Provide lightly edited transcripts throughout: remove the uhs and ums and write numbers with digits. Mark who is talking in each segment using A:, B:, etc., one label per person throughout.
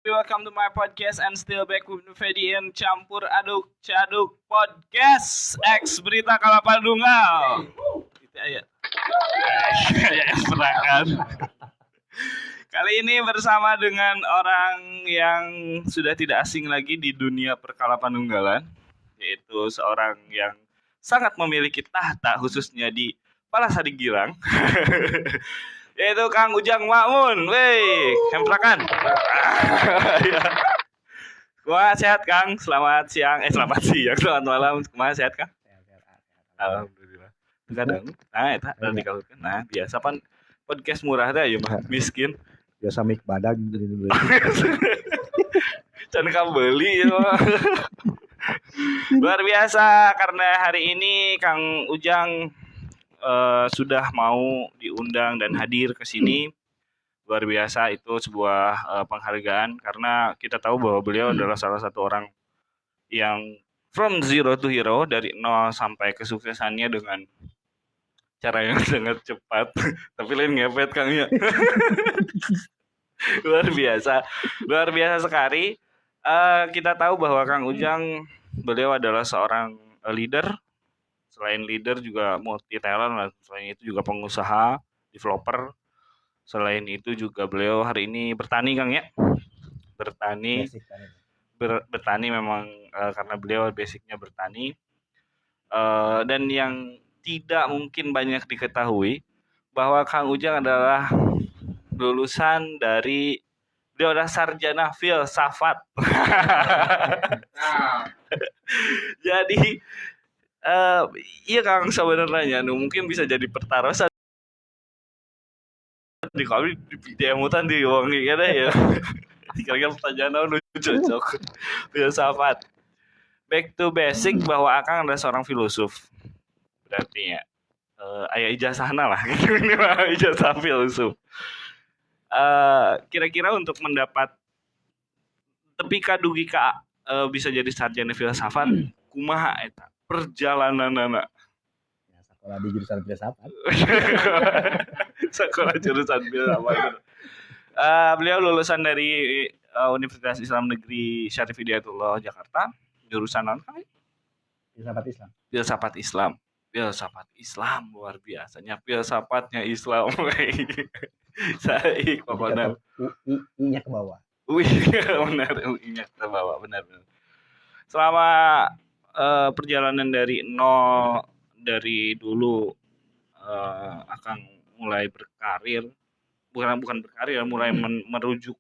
A: Welcome to my podcast and still back with Fedi and Campur Aduk Caduk Podcast X Berita Kalapandungal. Itu aja. Ya, perakan. Kali ini bersama dengan orang yang sudah tidak asing lagi di dunia perkalapandunggalan, yaitu seorang yang sangat memiliki tahta khususnya di Palasari Gilang. Yaitu Kang Ujang Makmun. Wey, hemprakan. Ya. Kumaha sehat Kang? Selamat siang, selamat malam. Kumaha sehat Kang? Alhamdulillah. Kadang, eta dikalutkeun. Nah, biasa pan podcast murah teh aya mah miskin.
B: Biasa mik badag gitu.
A: Can kabeli ya. Luar biasa karena hari ini Kang Ujang sudah mau diundang dan hadir ke sini. Luar biasa, itu sebuah penghargaan karena kita tahu bahwa beliau adalah salah satu orang yang from zero to hero, dari nol sampai kesuksesannya dengan cara yang sangat cepat. Tapi lain ngepet Kang ya. luar biasa sekali. Kita tahu bahwa Kang Ujang, beliau adalah seorang leader. Selain leader juga multi talent, selain itu juga pengusaha, developer. Selain itu juga beliau hari ini bertani Kang ya. Bertani memang karena beliau basicnya bertani. Dan yang tidak mungkin banyak diketahui bahwa Kang Ujang adalah lulusan dari, beliau adalah sarjana filsafat. Jadi iya Kang, sebenarnya mungkin bisa jadi pertaruhan di kami di emutan di wangi ya deh ya. Kira-kira pertanyaan lu cocok filsafat. Back to basic, bahwa Akang adalah seorang filosof. Berarti ya aya ijazahna lah gitu, ini mah ijazah filsuf. Kira-kira untuk mendapat tepi kadugi ka bisa jadi sarjana filsafat, kumaha eta perjalananana?
B: Sekolah di jurusan filsafat.
A: Sekolah jurusan filsafat. Beliau lulusan dari Universitas Islam Negeri Syarif Hidayatullah Jakarta, jurusan non kali? Filsafat Islam. Luar biasanya filsafatnya Islam. Saik pokoknya.
B: I-nya ke bawah.
A: Benar, UI-nya ke bawah, benar. Selama perjalanan dari nol, dari dulu Akang mulai berkarir, bukan berkarir, mulai merujuk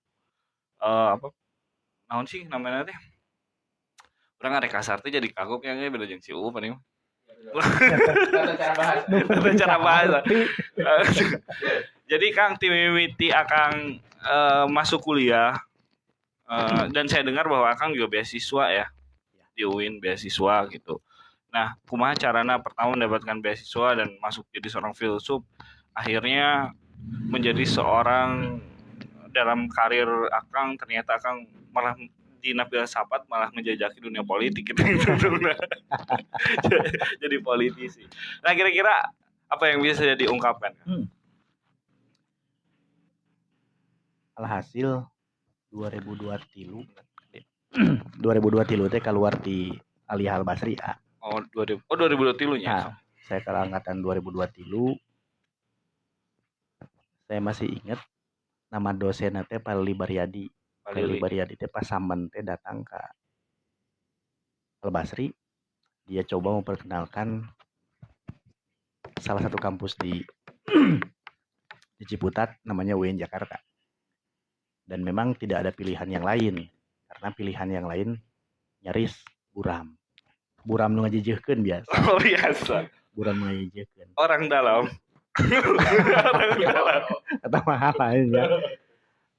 A: apa naon sih namanya teh, urang arek kasar teh jadi kagok yang beda jeung si Upa nih. Cara bahasa. Jadi Kang timimiti Akang masuk kuliah, dan saya dengar bahwa Akang juga beasiswa ya di UIN, beasiswa gitu. Nah, kumaha carana pertama mendapatkan beasiswa dan masuk jadi seorang filsuf, akhirnya menjadi seorang, dalam karir Akang ternyata Akang malah di filsafat malah menjajaki dunia politik gitu. Jadi politisi. Nah, kira-kira apa yang bisa diungkapkan?
B: Alhasil 2023 teh keluar di Ali Al Basri A.
A: 2023 nya.
B: Nah, saya ke angkatan 2023. Saya masih ingat nama dosennya teh Palili Baryadi. Palili Baryadi teh pas sampean teh datang ke Al Basri, dia coba memperkenalkan salah satu kampus di Ciputat namanya UIN Jakarta. Dan memang tidak ada pilihan yang lain, karena pilihan yang lain nyaris buram nu ngajejeukeun biasa.
A: Oh, biasa.
B: Buram nu ngajejeukeun.
A: Orang dalam.
B: Atau mah lain ya.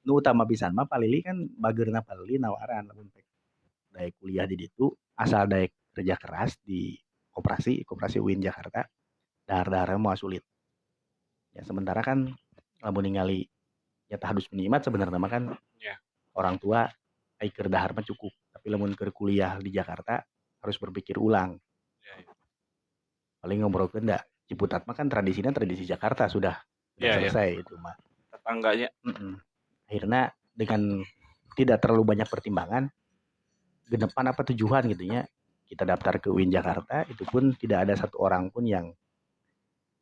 B: Nu utama pisan mah Palili kan bageurna Palili nawaran lamun daek kuliah di ditu asal daek kerja keras di koperasi UIN Jakarta, dahar-dahar mah sulit. Ya sementara kan lamun ningali ya tahadus minimat sebenarnya mah kan orang tua ai keur dahar mah cukup, tapi lamun keur kuliah di Jakarta harus berpikir ulang. Paling ngobrolkeun da Ciputat mah kan tradisi Jakarta sudah selesai itu mah
A: tetangganya.
B: Akhirnya dengan tidak terlalu banyak pertimbangan, genepan apa tujuan gitu ya. Kita daftar ke UIN Jakarta, itu pun tidak ada satu orang pun yang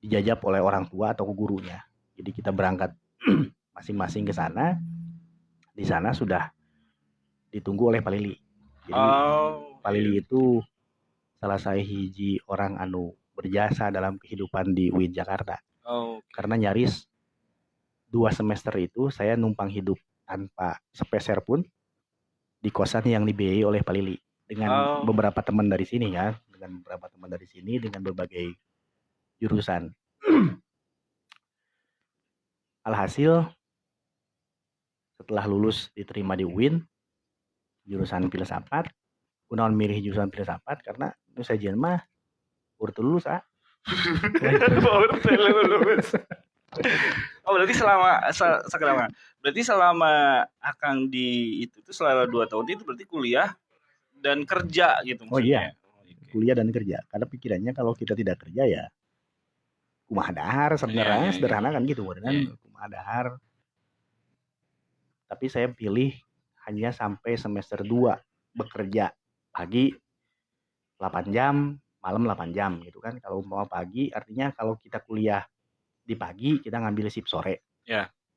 B: dijajab oleh orang tua atau gurunya. Jadi kita berangkat masing-masing ke sana. Di sana sudah ditunggu oleh Palili. Jadi Palili itu salah saya hiji orang anu berjasa dalam kehidupan di UIN Jakarta. Karena nyaris 2 semester itu saya numpang hidup tanpa sepeser pun di kosan yang dibiayai oleh Palili dengan beberapa teman dari sini ya, dengan berbagai jurusan. Alhasil setelah lulus diterima di UIN jurusan filsafat, kunaon milih jurusan filsafat karena nu sajian mah urut lulus
A: lulus. Berarti selama Akang di itu tuh selama 2 tahun itu berarti kuliah dan kerja gitu maksudnya.
B: Kuliah dan kerja. Karena pikirannya kalau kita tidak kerja ya kumaha dahar sebenarnya sederhana kan gitu kan. Kumaha dahar. Tapi saya pilih hanya sampai semester 2 bekerja pagi 8 jam, malam 8 jam gitu kan. Kalau umpama pagi artinya kalau kita kuliah di pagi kita ngambil shift sore.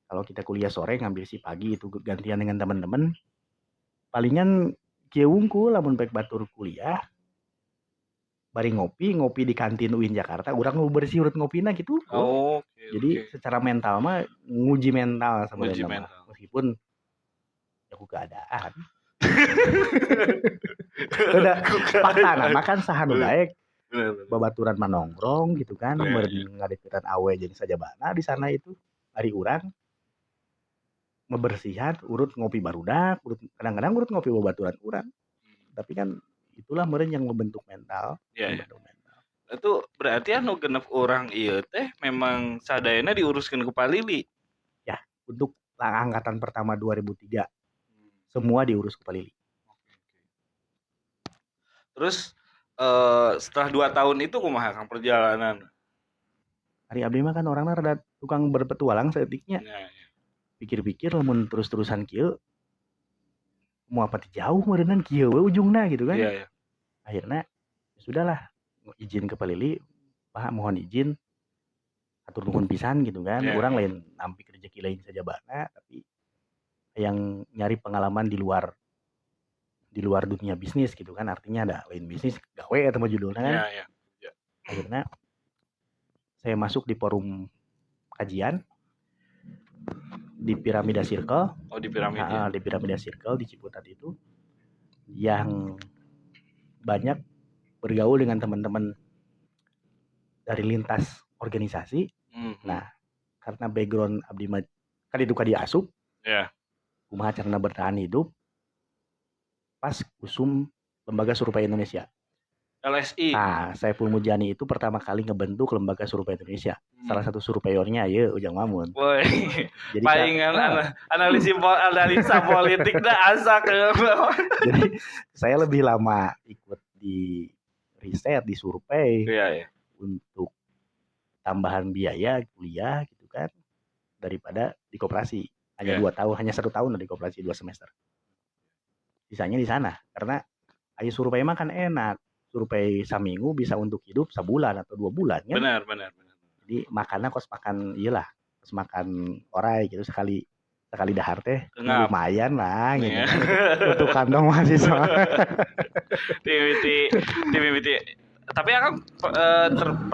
B: Kalau kita kuliah sore ngambil shift pagi itu gantian dengan teman-teman. Palingan kieu wungkul lamun baik batur kuliah. Bari ngopi di kantin UIN Jakarta, urang nu bersih urut ngopina gitu. Jadi secara mental mah nguji mental sebenarnya. Meskipun ya ku keadaan. Udah fakta makan sahanu baik. Babaturan manongkrong gitu kan, ngadepiran awe jeung sajabana di sana itu hari urang membersihan urut ngopi barudak, kadang-kadang urut ngopi babaturan urang. Tapi kan itulah meureun yang membentuk mental. Itu
A: berarti anu genep orang ieu teh memang sadayana diuruskeun ku Palili.
B: Ya, untuk angkatan pertama 2003 semua diurus ku Palili.
A: Terus setelah 2 tahun itu kumaha Kang perjalanan?
B: Ari abdi mah kan orangna rada tukang berpetualang saeutiknya. Pikir-pikir lamun terus-terusan kieu mau apa jauh meureunnan kieu we ujungna gitu kan. Akhirnya sudahlah izin ke Palili, Pak mohon izin atur nuhun pisan gitu kan. Urang lain nampi rezeki lain sajabana tapi yang nyari pengalaman di luar dunia bisnis gitu kan, artinya ada lain bisnis gawe atau mah judulnya kan. Akhirnya saya masuk di forum kajian di Piramida Circle.
A: Di Piramida.
B: Di Piramida Circle di Ciputat itu yang banyak bergaul dengan teman-teman dari lintas organisasi. Nah, karena background abdi kan itu ka diasup. Kumaha carana bertahan hidup pas usum Lembaga Survei Indonesia.
A: LSI.
B: Nah, Saiful Mujani itu pertama kali ngebentuk Lembaga Survei Indonesia. Salah satu surveyornya ya Ujang Mamun.
A: Woi. Jadi palingan analisa politik dah asak.
B: Jadi saya lebih lama ikut di riset, di survei. Untuk tambahan biaya kuliah gitu kan daripada di koperasi. Hanya 2 tahun, hanya 1 tahun di koperasi 2 semester. Sisanya di sana karena ayo survei mah kan enak. Survei saminggu bisa untuk hidup sebulan atau 2 bulan kan.
A: Benar.
B: Jadi makannya kos makan iyalah, kos makan orai gitu sekali dahar teh lumayan lah gitu. Untuk kantong mahasiswa.
A: Timiti. Tapi Akang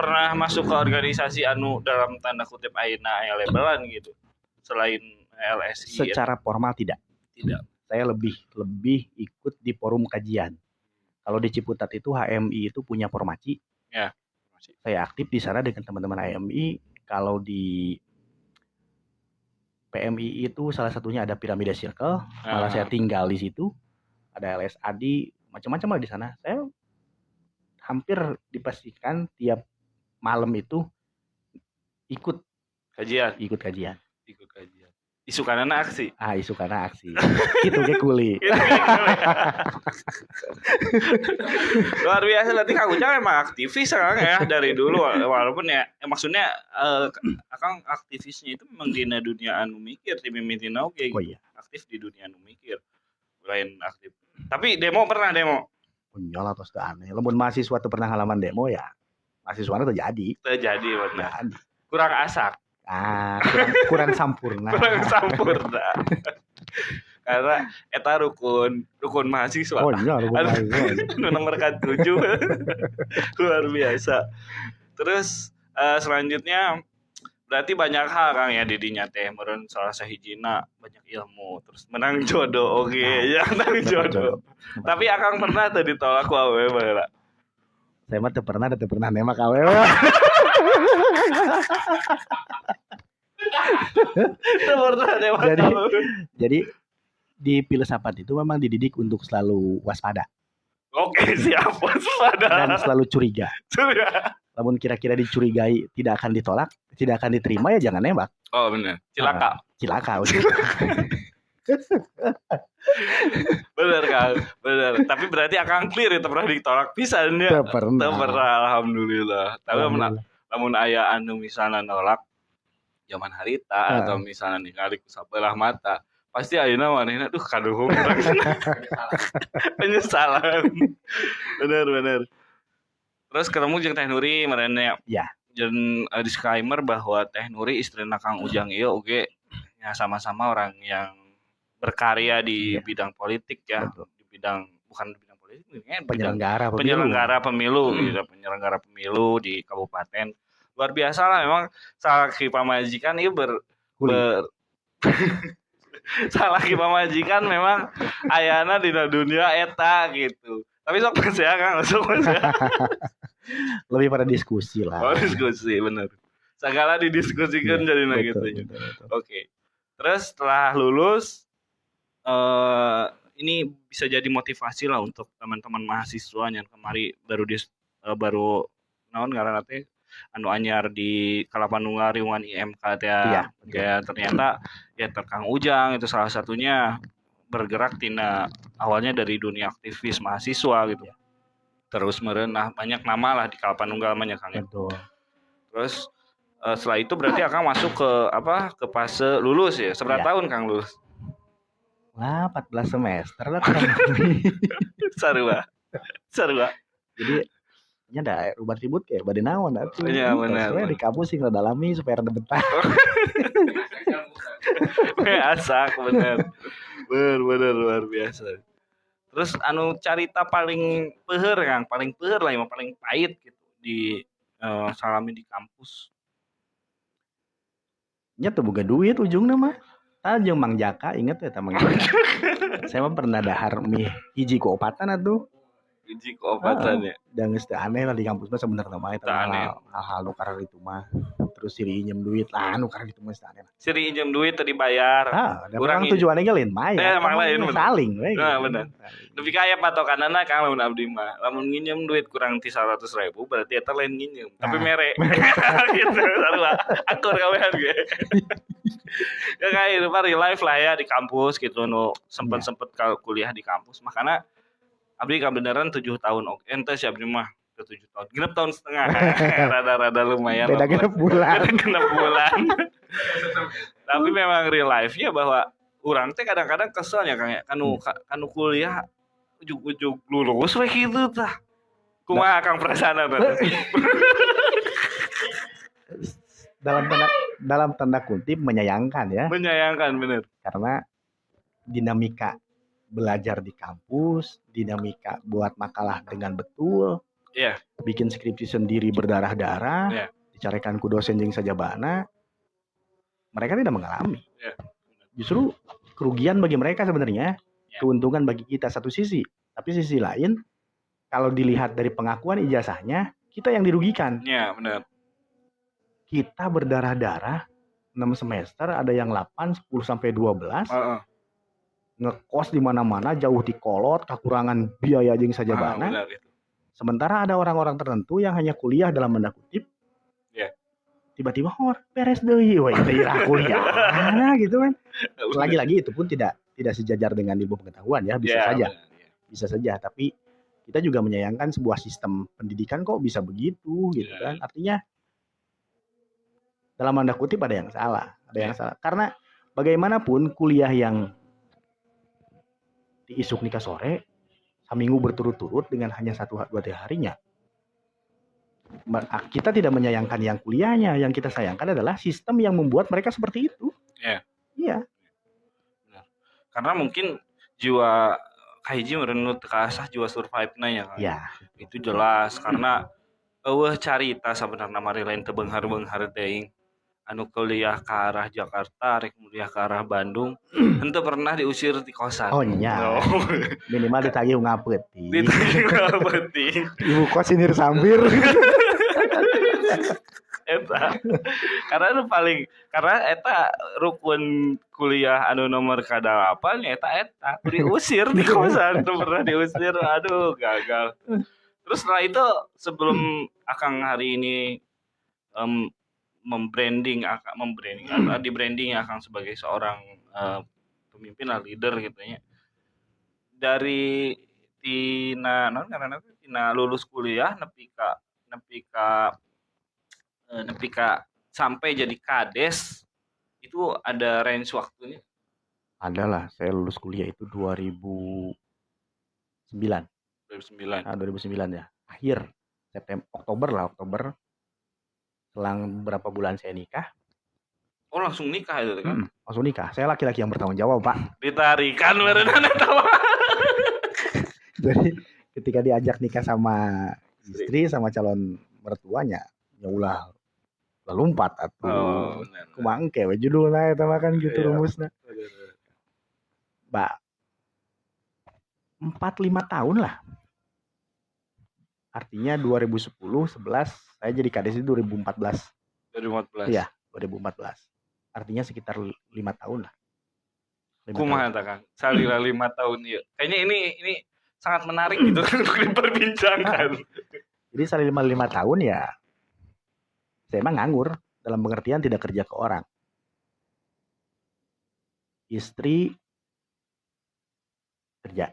A: pernah masuk ke organisasi anu dalam tanda kutip ayeuna aya labelan gitu. Selain LSI.
B: Secara formal tidak. Saya lebih ikut di forum kajian. Kalau di Ciputat itu HMI itu punya formaci. Saya aktif di sana dengan teman-teman HMI. Kalau di PMI itu salah satunya ada Piramida Circle. Malah saya tinggal di situ. Ada LSAD, macam-macam lah di sana. Saya hampir dipastikan tiap malam itu ikut kajian.
A: Isukanana aksi.
B: Isukana aksi. Gitu ge kuli.
A: Luar biasa berarti Kang Ujang memang aktivis sekarang ya dari dulu walaupun ya maksudnya Akang aktivisnya itu memang di dunia anu mikir di mimitina oke.
B: Oh iya.
A: aktif di dunia nu mikir lain aktif. Tapi demo pernah demo.
B: Punyol atau aneh. Lamun mahasiswa tuh pernah halaman demo ya. Mahasiswa terjadi.
A: Terjadi benar.
B: Jadi.
A: Kurang asak.
B: Kurang sampurna.
A: Kurang sampurna. Karena eta rukun mahasiswa.
B: Oh iya, rukun mahasiswa.
A: Nomor 7. Luar biasa. Terus selanjutnya berarti banyak hal Kang ya didinya teh meureun salah sahijina banyak ilmu terus menang jodoh oke ya menang jodoh. Tapi Akang pernah teh ditolak ku awewe baheula.
B: Saya mah teu pernah nembak awewe.
A: Teu pernah nembak awewe.
B: Jadi di filsafat itu memang dididik untuk selalu waspada.
A: Oke, siap waspada.
B: Dan selalu curiga. Namun kira-kira dicurigai tidak akan ditolak, tidak akan diterima ya jangan nembak.
A: Oh benar. Cilaka.
B: Cilaka.
A: Bener Kang, bener. Tapi berarti Akang clear itu pernah ditolak pisan ya.
B: Teu pernah.
A: Alhamdulillah. Tapi lamun aya anu misalnya nolak zaman harita atau misalnya ningali ku sabelah mata, pasti ayeuna manehna duh kaduhung penyesalan. Bener. Terus ketemu jeung Teh Nuri marane.
B: Ya.
A: Dan disclaimer bahwa Teh Nuri istrina Kang Ujang ieu oge ya sama-sama orang yang berkarya di bidang politik ya. Betul. Bukan di bidang politik, penyelenggara pemilu gitu, penyelenggara pemilu di kabupaten. Luar biasa lah memang salaki pamajikan ieu salaki pamajikan memang ayana di dunia eta gitu. Tapi sok saya Kang,
B: lebih pada diskusi lah.
A: Oh, diskusi bener. Segala didiskusikan jadi gitu. Oke. Terus setelah lulus ini bisa jadi motivasi lah untuk teman-teman mahasiswa yang kemarin baru naon ngaranna teh anu anyar di Kalapanunggal riungan IMK teh ya ternyata ya Kang Ujang itu salah satunya bergerak tina awalnya dari dunia aktivis mahasiswa gitu. Terus merenah banyak nama lah di Kalapanunggal banyak Kang.
B: Betul.
A: Terus setelah itu berarti Akang masuk ke fase lulus ya. Seberapa tahun Kang lulus?
B: Lah 14 semester lah.
A: Sarua.
B: Jadi nya da ribut kayak bade naon atuh.
A: Iya benar.
B: Di kampus sing dalami supaya rada betah.
A: Asak bener luar biasa. Terus anu carita paling peuheur Kang, paling peuheur lah paling pahit gitu di salami di kampus.
B: Nya teu boga duit ujungna mah. Jeung Mang Jaka inget ya Mang Jaka. Saya mah pernah dahar mie hiji ku opatan atuh.
A: Hiji ku opatan ya.
B: Dan geus teu aneh lah di kampus mah sebenarnya mah eta hal-hal nu kareur itu mah. Terus siri injem duit lah nu kareur itu mah aneh.
A: Siri injem duit teu dibayar.
B: Urang tujuannya ge lain mah ya.
A: Emang lain
B: saling we.
A: Nah, bener. Nepi ka aya patokanana Kang lamun abdi mah. Lamun nginjem duit kurang ti 100.000 berarti eta lain nginjem, tapi mere. Gitu sarua. Akur kawean ge. Ya kayak itu real life lah ya di kampus gitu nu sempet kuliah di kampus. Makanya abdi beneran 7 tahun ente sih abdi mah 7 tahun. 6 tahun setengah. Rada lumayan.
B: Beda 6 bulan.
A: Tapi memang real life-nya bahwa urang teh kadang-kadang kesel ya Kang ya. Kanu kuliah ujug-ujug lulus we kitu tah. Kumaha Kang perasaanna teh?
B: Dalam tanda kutip menyayangkan ya.
A: Menyayangkan bener.
B: Karena dinamika belajar di kampus, dinamika buat makalah dengan betul, bikin skripsi sendiri berdarah-darah, dicarikan ku dosen jeung sajabana, mereka tidak mengalami. Justru kerugian bagi mereka sebenarnya, keuntungan bagi kita satu sisi. Tapi sisi lain, kalau dilihat dari pengakuan ijazahnya, kita yang dirugikan.
A: Iya, benar.
B: Kita berdarah-darah 6 semester, ada yang 8, 10 sampai 12. Ngekos di mana-mana, jauh di kolot, kekurangan biaya jeung sajabana. Sementara ada orang-orang tertentu yang hanya kuliah dalam tanda kutip. Tiba-tiba beres deui we teh kuliah. Nah, gitu kan. Lagi-lagi itu pun tidak sejajar dengan ilmu pengetahuan ya, bisa saja. Bisa saja, tapi kita juga menyayangkan sebuah sistem pendidikan kok bisa begitu gitu kan. Artinya dalam tanda kutip ada yang salah. Karena bagaimanapun kuliah yang diisuk nikah sore, seminggu berturut-turut dengan hanya 1-2 harinya. Kita tidak menyayangkan yang kuliahnya, yang kita sayangkan adalah sistem yang membuat mereka seperti itu.
A: Ya.
B: Iya.
A: Benar. Karena mungkin jiwa kahiji meureun teu kaasah jiwa survive-na ya.
B: Iya.
A: Itu jelas karena eueuh carita sabenerna mari lain teu beunghar-beunghar teuing. Anu kuliah ke arah Jakarta, rek kuliah ke arah Bandung, henteu pernah diusir di kosan.
B: Oh nya. Minimal ditagih ngapeuting.
A: Ditagih ngapeuting.
B: Ibu kos sinir sambir.
A: Eta karena anu paling karena eta rukun kuliah anu nomor kadalapan eta diusir di kosan tuh pernah diusir, aduh gagal. Terus setelah itu sebelum Akang hari ini di branding Akang sebagai seorang pemimpin lah, leader gitu ya, dari tina lulus kuliah nepi ka sampai jadi kades itu ada range waktunya?
B: Ada lah, saya lulus kuliah itu 2009.
A: 2009.
B: Nah, 2009 ya. Akhir Oktober. Selang beberapa bulan saya nikah.
A: Oh, langsung nikah itu kan?
B: Langsung nikah. Saya laki-laki yang bertanggung jawab, Pak.
A: Ditarikan beneran eta.
B: Jadi ketika diajak nikah sama istri sama calon mertuanya, ya ulah lompat atuh. Kumaha engke we judulna eta mah kan gitu rumusna. Mbak 4-5 tahun lah. Artinya 2010, 11 saya jadi kades itu 2014.
A: 2014.
B: Iya, 2014. Artinya sekitar 5 tahun lah.
A: Kumaha eta Kang? Salira 5 tahun ieu. Kayaknya ini sangat menarik gitu kan untuk diperbincangkan.
B: Jadi selama 5 tahun ya saya emang nganggur, dalam pengertian tidak kerja ke orang. Istri kerja.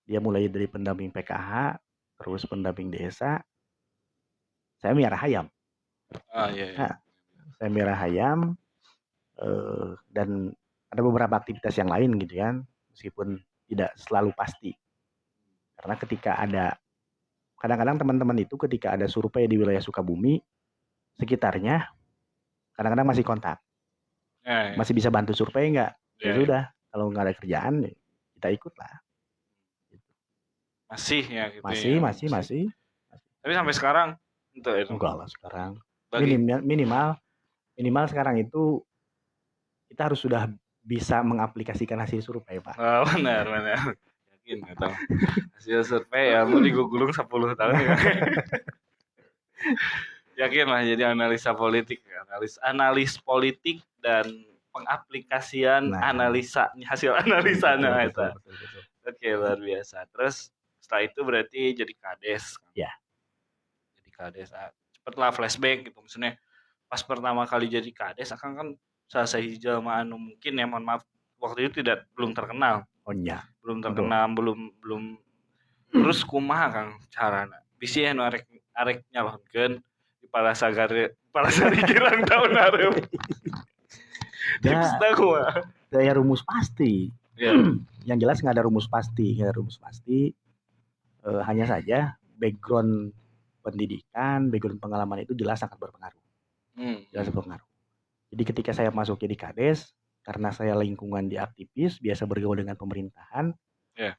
B: Dia mulai dari pendamping PKH, terus pendamping desa. Saya miara ayam.
A: Iya.
B: Nah, saya miara ayam dan ada beberapa aktivitas yang lain gitu kan, meskipun tidak selalu pasti. Karena ketika ada, kadang-kadang teman-teman itu ketika ada survei di wilayah Sukabumi, sekitarnya kadang-kadang masih kontak. Masih bisa bantu survei nggak? Ya sudah, kalau nggak ada kerjaan, kita ikut lah.
A: Masih ya gitu.
B: Masih.
A: Tapi sampai sekarang
B: enggak lah sekarang. Minimal sekarang itu kita harus sudah bisa mengaplikasikan hasil survei, Pak.
A: Oh, benar. Yakin atau hasil survei ya mau digulung 10 tahun ya. Yakin lah jadi analisa politik, analis politik dan pengaplikasian hasil analisanya itu. Oke, luar biasa. Terus setelah itu berarti jadi kades.
B: Ya.
A: Jadi kades. Cepatlah flashback gitu, maksudnya pas pertama kali jadi kades Akang kan salah satu jelema anu mungkin ya, mohon maaf, waktu itu belum terkenal.
B: Oh iya.
A: Belum terkenal, belum. Terus kumaha Kang carana? Bisi anu arek nyalonkeun di Palasari Girang tahun hareup. Tipsna kumaha?
B: Saya rumus pasti.
A: Ya.
B: Yang jelas nggak ada rumus pasti. Hanya saja background pendidikan, background pengalaman itu jelas sangat berpengaruh. Jelas berpengaruh. Jadi ketika saya masuk jadi kades, karena saya lingkungan di aktivis, biasa bergaul dengan pemerintahan,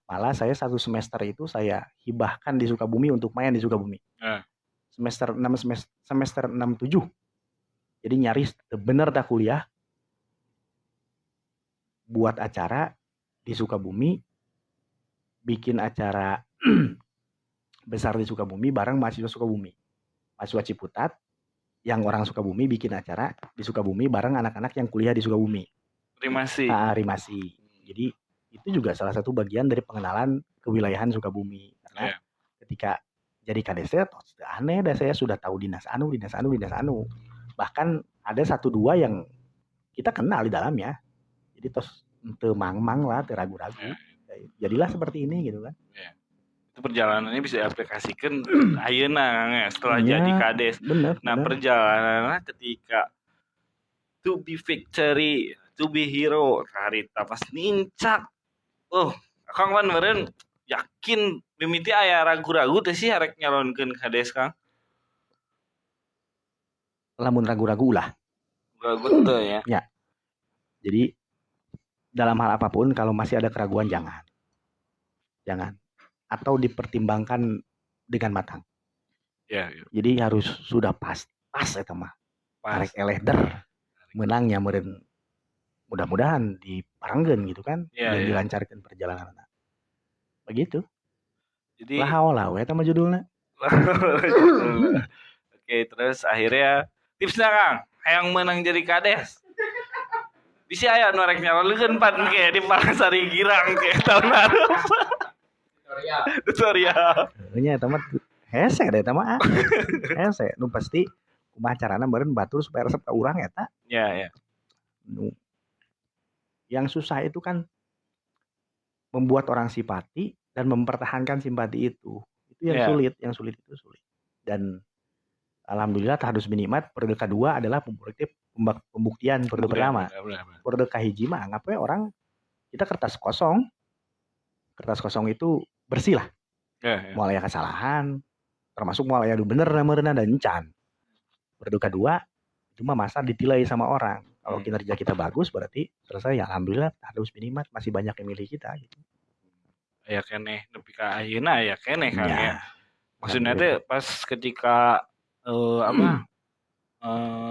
B: malah saya 1 semester itu saya hibahkan di Sukabumi untuk main di Sukabumi. Semester 6-7. Jadi nyaris bener tak kuliah, buat acara di Sukabumi, bikin acara besar di Sukabumi bareng mahasiswa Sukabumi. Mahasiswa Ciputat yang orang Sukabumi bikin acara di Sukabumi bareng anak-anak yang kuliah di Sukabumi. Rimasi. Jadi itu juga salah satu bagian dari pengenalan kewilayahan Sukabumi. Karena ketika jadi kades aneh dah, saya sudah tahu dinas anu. Bahkan ada 1-2 yang kita kenal di dalamnya. Jadi tos teu mang-mang lah, teu ragu-ragu. Jadilah seperti ini gitu kan.
A: Itu perjalanannya bisa diaplikasikan ayeuna setelah jadi kades.
B: Bener.
A: Perjalanannya ketika to be victory, to be hero, karita pas nincak. Kang pan meureun yakin mimiti aya ragu-ragu teh sih arek nyalonkeun kades Kang.
B: Lamun ragu-ragu ulah.
A: Ragu teu ya.
B: Ya. Jadi dalam hal apapun kalau masih ada keraguan jangan. Atau dipertimbangkan dengan matang.
A: Ya.
B: Jadi harus sudah pas eta mah.
A: Pas.
B: Arek eleh menangnya meureun mudah-mudahan diparenggeun gitu kan. Dan dilancarkan perjalanan. Begitu.
A: Jadi
B: lah we eta mah judulna.
A: Oke, terus akhirnya tipsnya Kang, hayang menang jadi kades. Bisa aya nu rek nyalonkeun pan kayak di Palasari Girang kayak tahun lalu. Tutorial.
B: Nya eta mah hese deh eta mah. Hese nu pasti kumaha carana meureun batur supaya resep ka urang eta.
A: Ya.
B: Yang susah itu kan membuat orang simpati dan mempertahankan simpati itu. Itu yang sulit itu sulit. Dan alhamdulillah harus minimat periode kedua adalah pembuktian periode pertama. Periode kahiji mah anggap we orang kita kertas kosong. Kertas kosong itu bersih lah. Moal aya kesalahan, termasuk moal aya bener meureunna dan encan. Periode kedua itu mah masa ditilai sama orang. Kalau kinerja kita bagus berarti selesai ya alhamdulillah harus minimat masih banyak yang milih kita gitu.
A: Ya keneh nepi ka ayeuna ya keneh Kang ya. Maksudnya teh pas ketika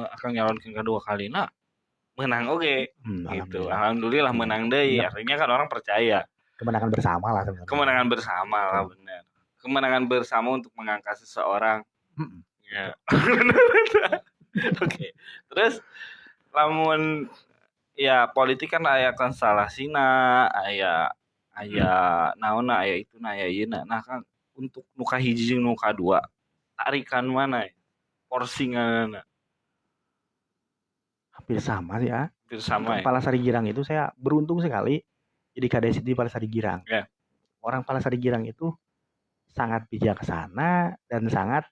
A: akan nyalonkeun kedua kalina menang oge gitu. Alhamdulillah menang deui. Artinya kan orang percaya. Kemenangan bersama lah sebenarnya. Kemenangan bersama lah benar. Kemenangan bersama untuk mengangkat seseorang. Ya. Oke. Terus lamun ya politik kan aya konstelasina, aya naonna aya ituna aya ieu. Nah kan untuk nu kahiji jeung nu kadua tarikan mana porsinganna
B: hampir sama sih ya.
A: Hampir sama ya.
B: Palasari Girang itu saya beruntung sekali jadi kades di Palasari Girang.
A: Ya.
B: Orang Palasari Girang itu sangat bijaksana dan sangat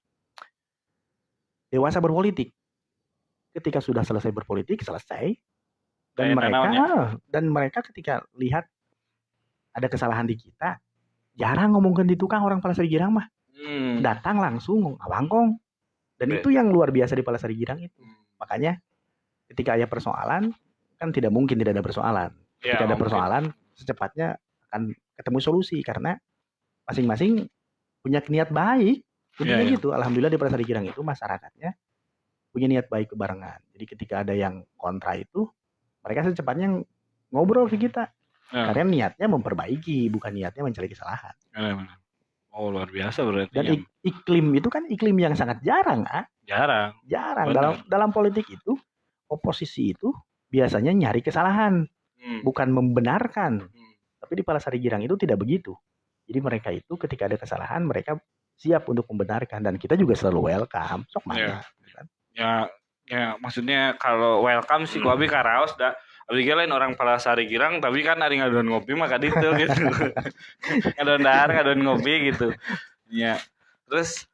B: dewasa berpolitik. Ketika sudah selesai berpolitik selesai dan mereka ketika lihat ada kesalahan di kita jarang ngomongin di tukang orang Palasari Girang mah. Datang langsung ngawangkong. Dan itu yang luar biasa di Palasari Girang itu. Makanya ketika ada persoalan kan tidak mungkin tidak ada persoalan. Ketika ada persoalan secepatnya akan ketemu solusi karena masing-masing punya niat baik. Intinya gitu. Alhamdulillah di Palasari Girang itu masyarakatnya punya niat baik kebarengan. Jadi ketika ada yang kontra itu mereka secepatnya ngobrol ke kita. Karena niatnya memperbaiki, bukan niatnya mencari kesalahan.
A: Oh luar biasa berarti.
B: Dan iklim itu kan iklim yang sangat jarang, Jarang. Dalam politik itu oposisi itu biasanya nyari kesalahan, bukan membenarkan. Tapi di Palasari Girang itu tidak begitu. Jadi mereka itu ketika ada kesalahan mereka siap untuk membenarkan dan kita juga selalu welcome. Sok mana?
A: Ya maksudnya kalau welcome sih gua abi karaos dah. Abi lain orang Palasari Girang tapi kan ari ngaduan ngopi mah kaditu gitu. Ngaduan dahar, ngaduan ngopi gitu. Ya. Terus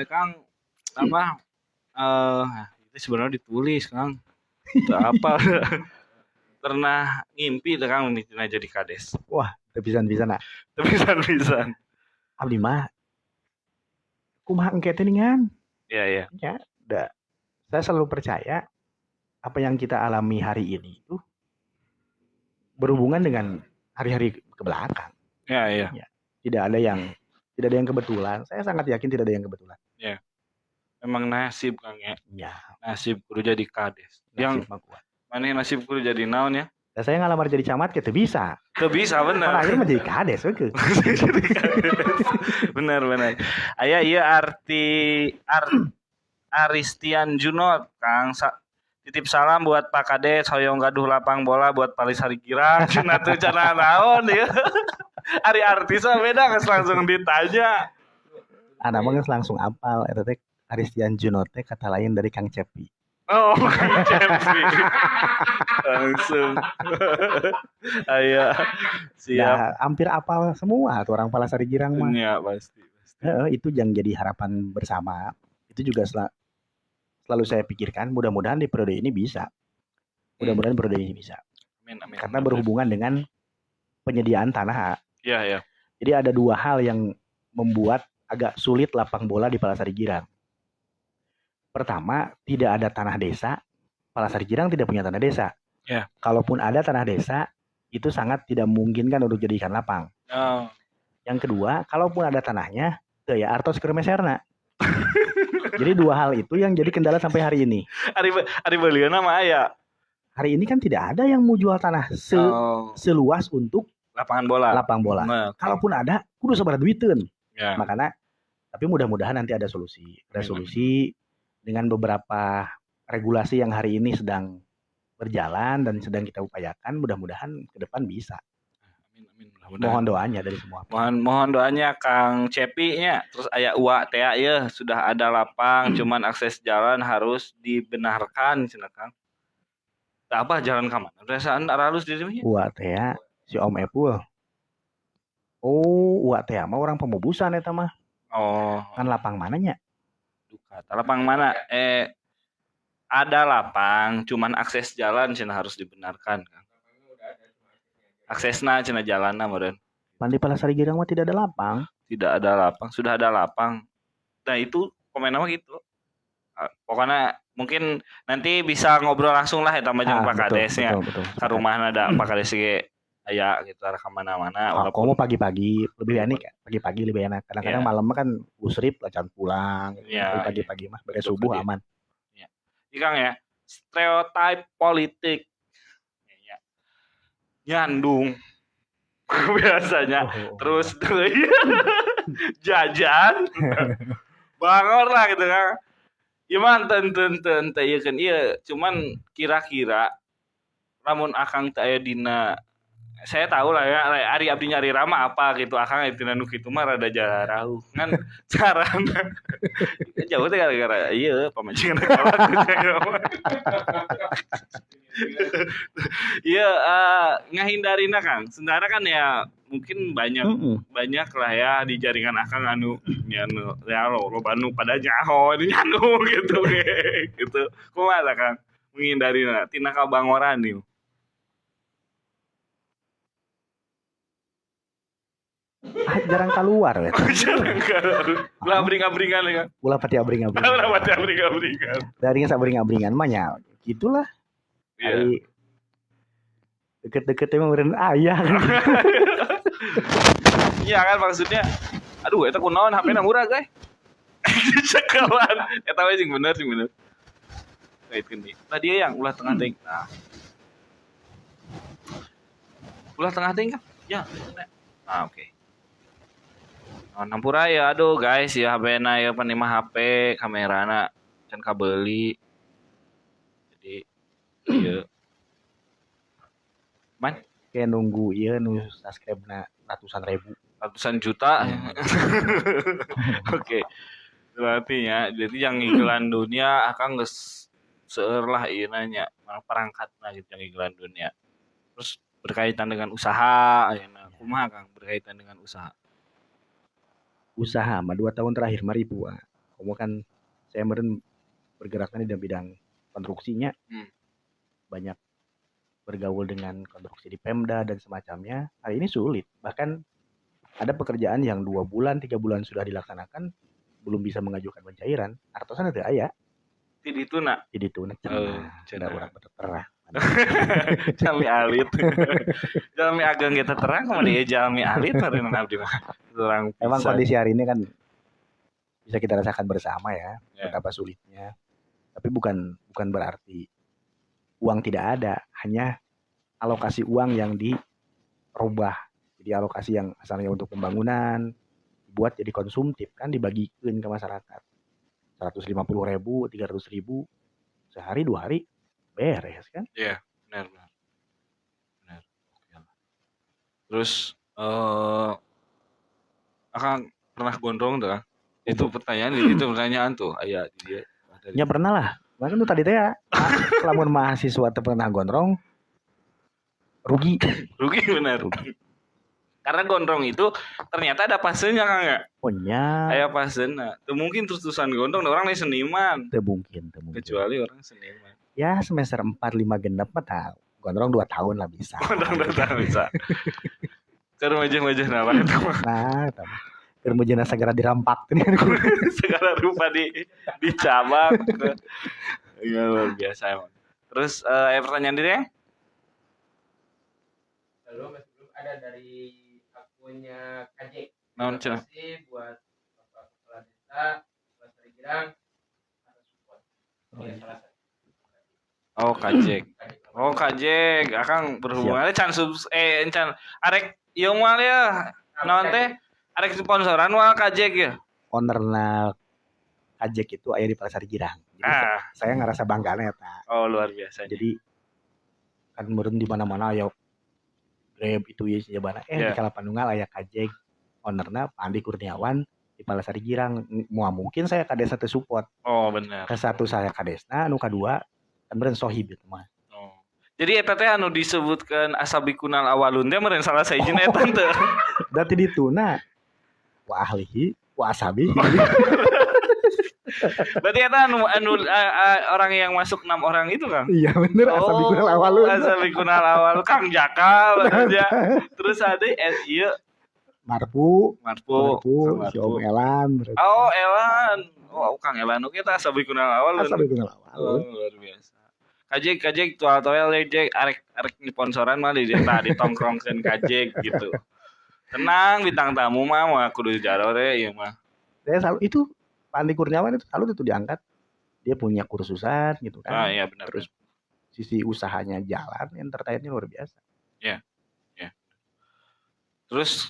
A: Kang apa itu sebenarnya ditulis Kang. Itu apa? Pernah ngimpi tuh Kang mitina jadi kades.
B: Wah, tepisan-pisan.
A: Tepisan-pisan.
B: Abdi mah kumaha engke teh ningan.
A: Iya.
B: Ya, udah. Saya selalu percaya apa yang kita alami hari ini itu berhubungan dengan hari-hari ke belakang.
A: Iya.
B: Ya, tidak ada yang kebetulan. Saya sangat yakin tidak ada yang kebetulan.
A: Iya. Memang nasib Kang ya.
B: Ya.
A: Nasib kudu jadi kades. Yang mana nasib kudu jadi naon ya?
B: Dan saya ngalamar jadi camat kita bisa.
A: Teu bisa bener.
B: Pada akhirnya menjadi kades we.
A: Bener. Aya ieu Aristian Junot Kang titip salam buat Pak Kades hoyong gaduh lapang bola buat Palasari Girang. Cenah teu cenah naon ya. Ari artis beda geus langsung ditanya.
B: Ana mah geus langsung apal eta teh Aristian Junot teh kata lain dari Kang Cepi.
A: Oh, Kang Cepi. Langsung. Aya siap.
B: Ya, hampir apal semua tuh orang Palasari Girang mah.
A: Iya, pasti.
B: Itu yang jadi harapan bersama. Itu juga selalu saya pikirkan mudah-mudahan di periode ini bisa. Mudah-mudahan periode ini bisa.
A: Amin.
B: Karena berhubungan dengan penyediaan tanah.
A: Iya, iya.
B: Jadi ada dua hal yang membuat agak sulit lapang bola di Palasari Girang. Pertama, tidak ada tanah desa. Palasari Girang tidak punya tanah desa.
A: Ya.
B: Kalaupun ada tanah desa, itu sangat tidak memungkinkan untuk jadikan lapang.
A: Oh.
B: Yang kedua, kalaupun ada tanahnya, ya artos kermeserna. Jadi dua hal itu yang jadi kendala sampai hari ini.
A: Ari baliana mah aya.
B: Hari ini kan tidak ada yang mau jual tanah seluas untuk
A: lapangan bola.
B: Lapang bola.
A: Nah,
B: kalaupun ada, kudu sabar duiteun.
A: Ya.
B: Makanya, tapi mudah-mudahan nanti ada resolusi dengan beberapa regulasi yang hari ini sedang berjalan dan sedang kita upayakan. Mudah-mudahan ke depan bisa.
A: Amin.
B: Mohon doanya dari semua.
A: Mohon doanya Kang Cepi nya. Terus aya uak teh ya sudah ada lapang, cuman akses jalan harus dibenarkan cenah Kang. Tah apa jalan ka mana? Perasaan aralus di dieu.
B: Uak teh si Om Epul. Oh, uak teh mah orang Pemubusan eta mah.
A: Oh.
B: Kan lapang mananya?
A: Duka. Lapang mana? Ada lapang, cuman akses jalan cenah harus dibenarkan Kang. Aksesna cenah jalanna meureun.
B: Di Palasari Girang mah tidak ada lapang.
A: Tidak ada lapang, sudah ada lapang. Nah itu komen nama gitu. Pokoknya mungkin nanti bisa ngobrol langsung lah eta mah jeung Pak Kadesnya. Ka rumahna ada Pak Kades ge aya gitu arah ka mana-mana.
B: Walaupun pagi-pagi lebih enak, pagi-pagi lebih enak. Kadang-kadang malam kan usrip lacan pulang. Pagi-pagi mah beres subuh aman.
A: Iya. Kang ya, stereotip politik. Nyandung biasanya terus jajan bangor lah gitu kan gimana ten ya kan iya cuman kira-kira lamun akang teh aya dina saya tahu lah ya Ari abdi nyari rama apa gitu akang aya dina nu kitu mah rada jarauh kan carana jauh teh gara-gara ieu pamajikan iya ngahindarina Kang sebenarnya kan ya mungkin banyak lah ya di jaringan akang anu ya lo anu pada nyaho ini nyanu gitu gitu kumaha Kang menghindarina tina kabangoran nih
B: jarang keluar ya.
A: Jarang keluar. Ulah abring-abringan ya.
B: Ulah pati abring-abringan.
A: Ulah pati abring-abringan.
B: Dari sabring-abringan mah nya gitulah. Dari deket-deket emang beren ayah.
A: Iya kan maksudnya. Aduh eta kunaon HP-na murah guys. Cekalan. Eta we sing bener. Kaitkeun deui. Tadi yang ulah tengah teuing. Nah. Ulah tengah teuing kan? Ya. Ah oke. Nampura ya aduh guys ya HP-na ya panimah HP kamerana can kabeli jadi ieu man
B: kayak nunggu ieu nu subscribe-na ratusan
A: juta oke berarti ya jadi yang iklan dunia akan geus seueur lah ieu nanya perangkatna gitu yang iklan dunia terus berkaitan dengan usaha ayeuna kumaha Kang berkaitan dengan usaha
B: mah 2 tahun terakhir mah ribu. Kamu kan saya meren bergeraknya di bidang konstruksinya. Banyak bergaul dengan konstruksi di Pemda dan semacamnya. Hari ini sulit. Bahkan ada pekerjaan yang 2 bulan, 3 bulan sudah dilaksanakan belum bisa mengajukan pencairan. Artosan itu aya.
A: Di dituna.
B: Cenah urang terang.
A: Jalmi alit. Jalmi ageng kita terang sama dia jalmi alit hareuna abdi mah.
B: Emang kondisi hari ini kan bisa kita rasakan bersama ya, betapa sulitnya. Tapi bukan berarti uang tidak ada, hanya alokasi uang yang dirubah. Jadi alokasi yang asalnya untuk pembangunan dibuat jadi konsumtif kan dibagikan ke masyarakat. 150.000, 300.000 sehari 2 hari beres kan?
A: Iya, benar. Terus Akang pernah gondrong tuh kan? Itu pertanyaan tuh aya dia.
B: Ya pernah lah. Makanya tuh tadi teh ya, lamun mahasiswa teh pernah gondrong rugi
A: benar. Karena gondrong itu ternyata ada pasenya Kang ya?
B: Oh nya.
A: Aya pasena. Teu mungkin terus-terusan gondrong orang lain seniman.
B: Teu mungkin.
A: Kecuali orang seniman.
B: Ya semester 4 5 genep mah tahu. Gondrong 2 tahun lah bisa.
A: Gondrong 2 tahun bisa. Keur meujeun apa itu mah.
B: Nah, eta mah. Keur meujeuna segera dirampak teh.
A: Segala rupa dicabak. Ya luar biasa emang. Terus pertanyaan diri ya?
C: Lalu masih belum ada dari akunnya KJ.
A: Naon
C: Terima
A: cenah?
C: kasih buat Bapak Kepala Desa, Bapak Girang, atas support. Iya, salah satu.
A: Oh, Kajek. Oh, Kajek. Akang berhubungannya can can arek ieu moal ya. Naon teh? Arek sponsoran moal Kajek ya.
B: Ownerna Kajek itu aya di Pasar Girang. Jadi saya ngerasa banggana eta.
A: Oh, luar biasa.
B: Jadi kan meureun di mana-mana aya Grab itu ya sejabana. Di Kalapanunggal aya Kajek. Ownerna Pak Andi Kurniawan di Palasari Girang. Mungkin saya kadesa teu support.
A: Oh, benar.
B: Ke satu saya kadesna, anu kadua kan meureun sohib itu mah.
A: Oh. Jadi eta teh anu disebutkan asabikunal awalun teh meureun salah saejeuna eta teh.
B: Da ti dituna wa ahlihi wa asabihi.
A: Berarti eta anu orang yang masuk 6 orang itu kan?
B: Iya bener, asabikunal awalun.
A: Asabikunal awal Kang Jakal aja. Terus ada ieu
B: Marpu, si Om Elan.
A: Oh, Elan. Oh, Kang Elan oke tah asabikunal awal.
B: Asabikunal awal.
A: Luar biasa. Kajek tual-tual Jek arek sponsoran mah di ditongkrongkeun Kajek gitu. Tenang bintang tamu mah kudu jarore ieu mah.
B: Saya selalu itu Pak Andi Kurniawan itu selalu itu diangkat. Dia punya kursusan gitu kan.
A: Iya benar.
B: Terus sisi usahanya jalan, entertainnya luar biasa.
A: Iya. Terus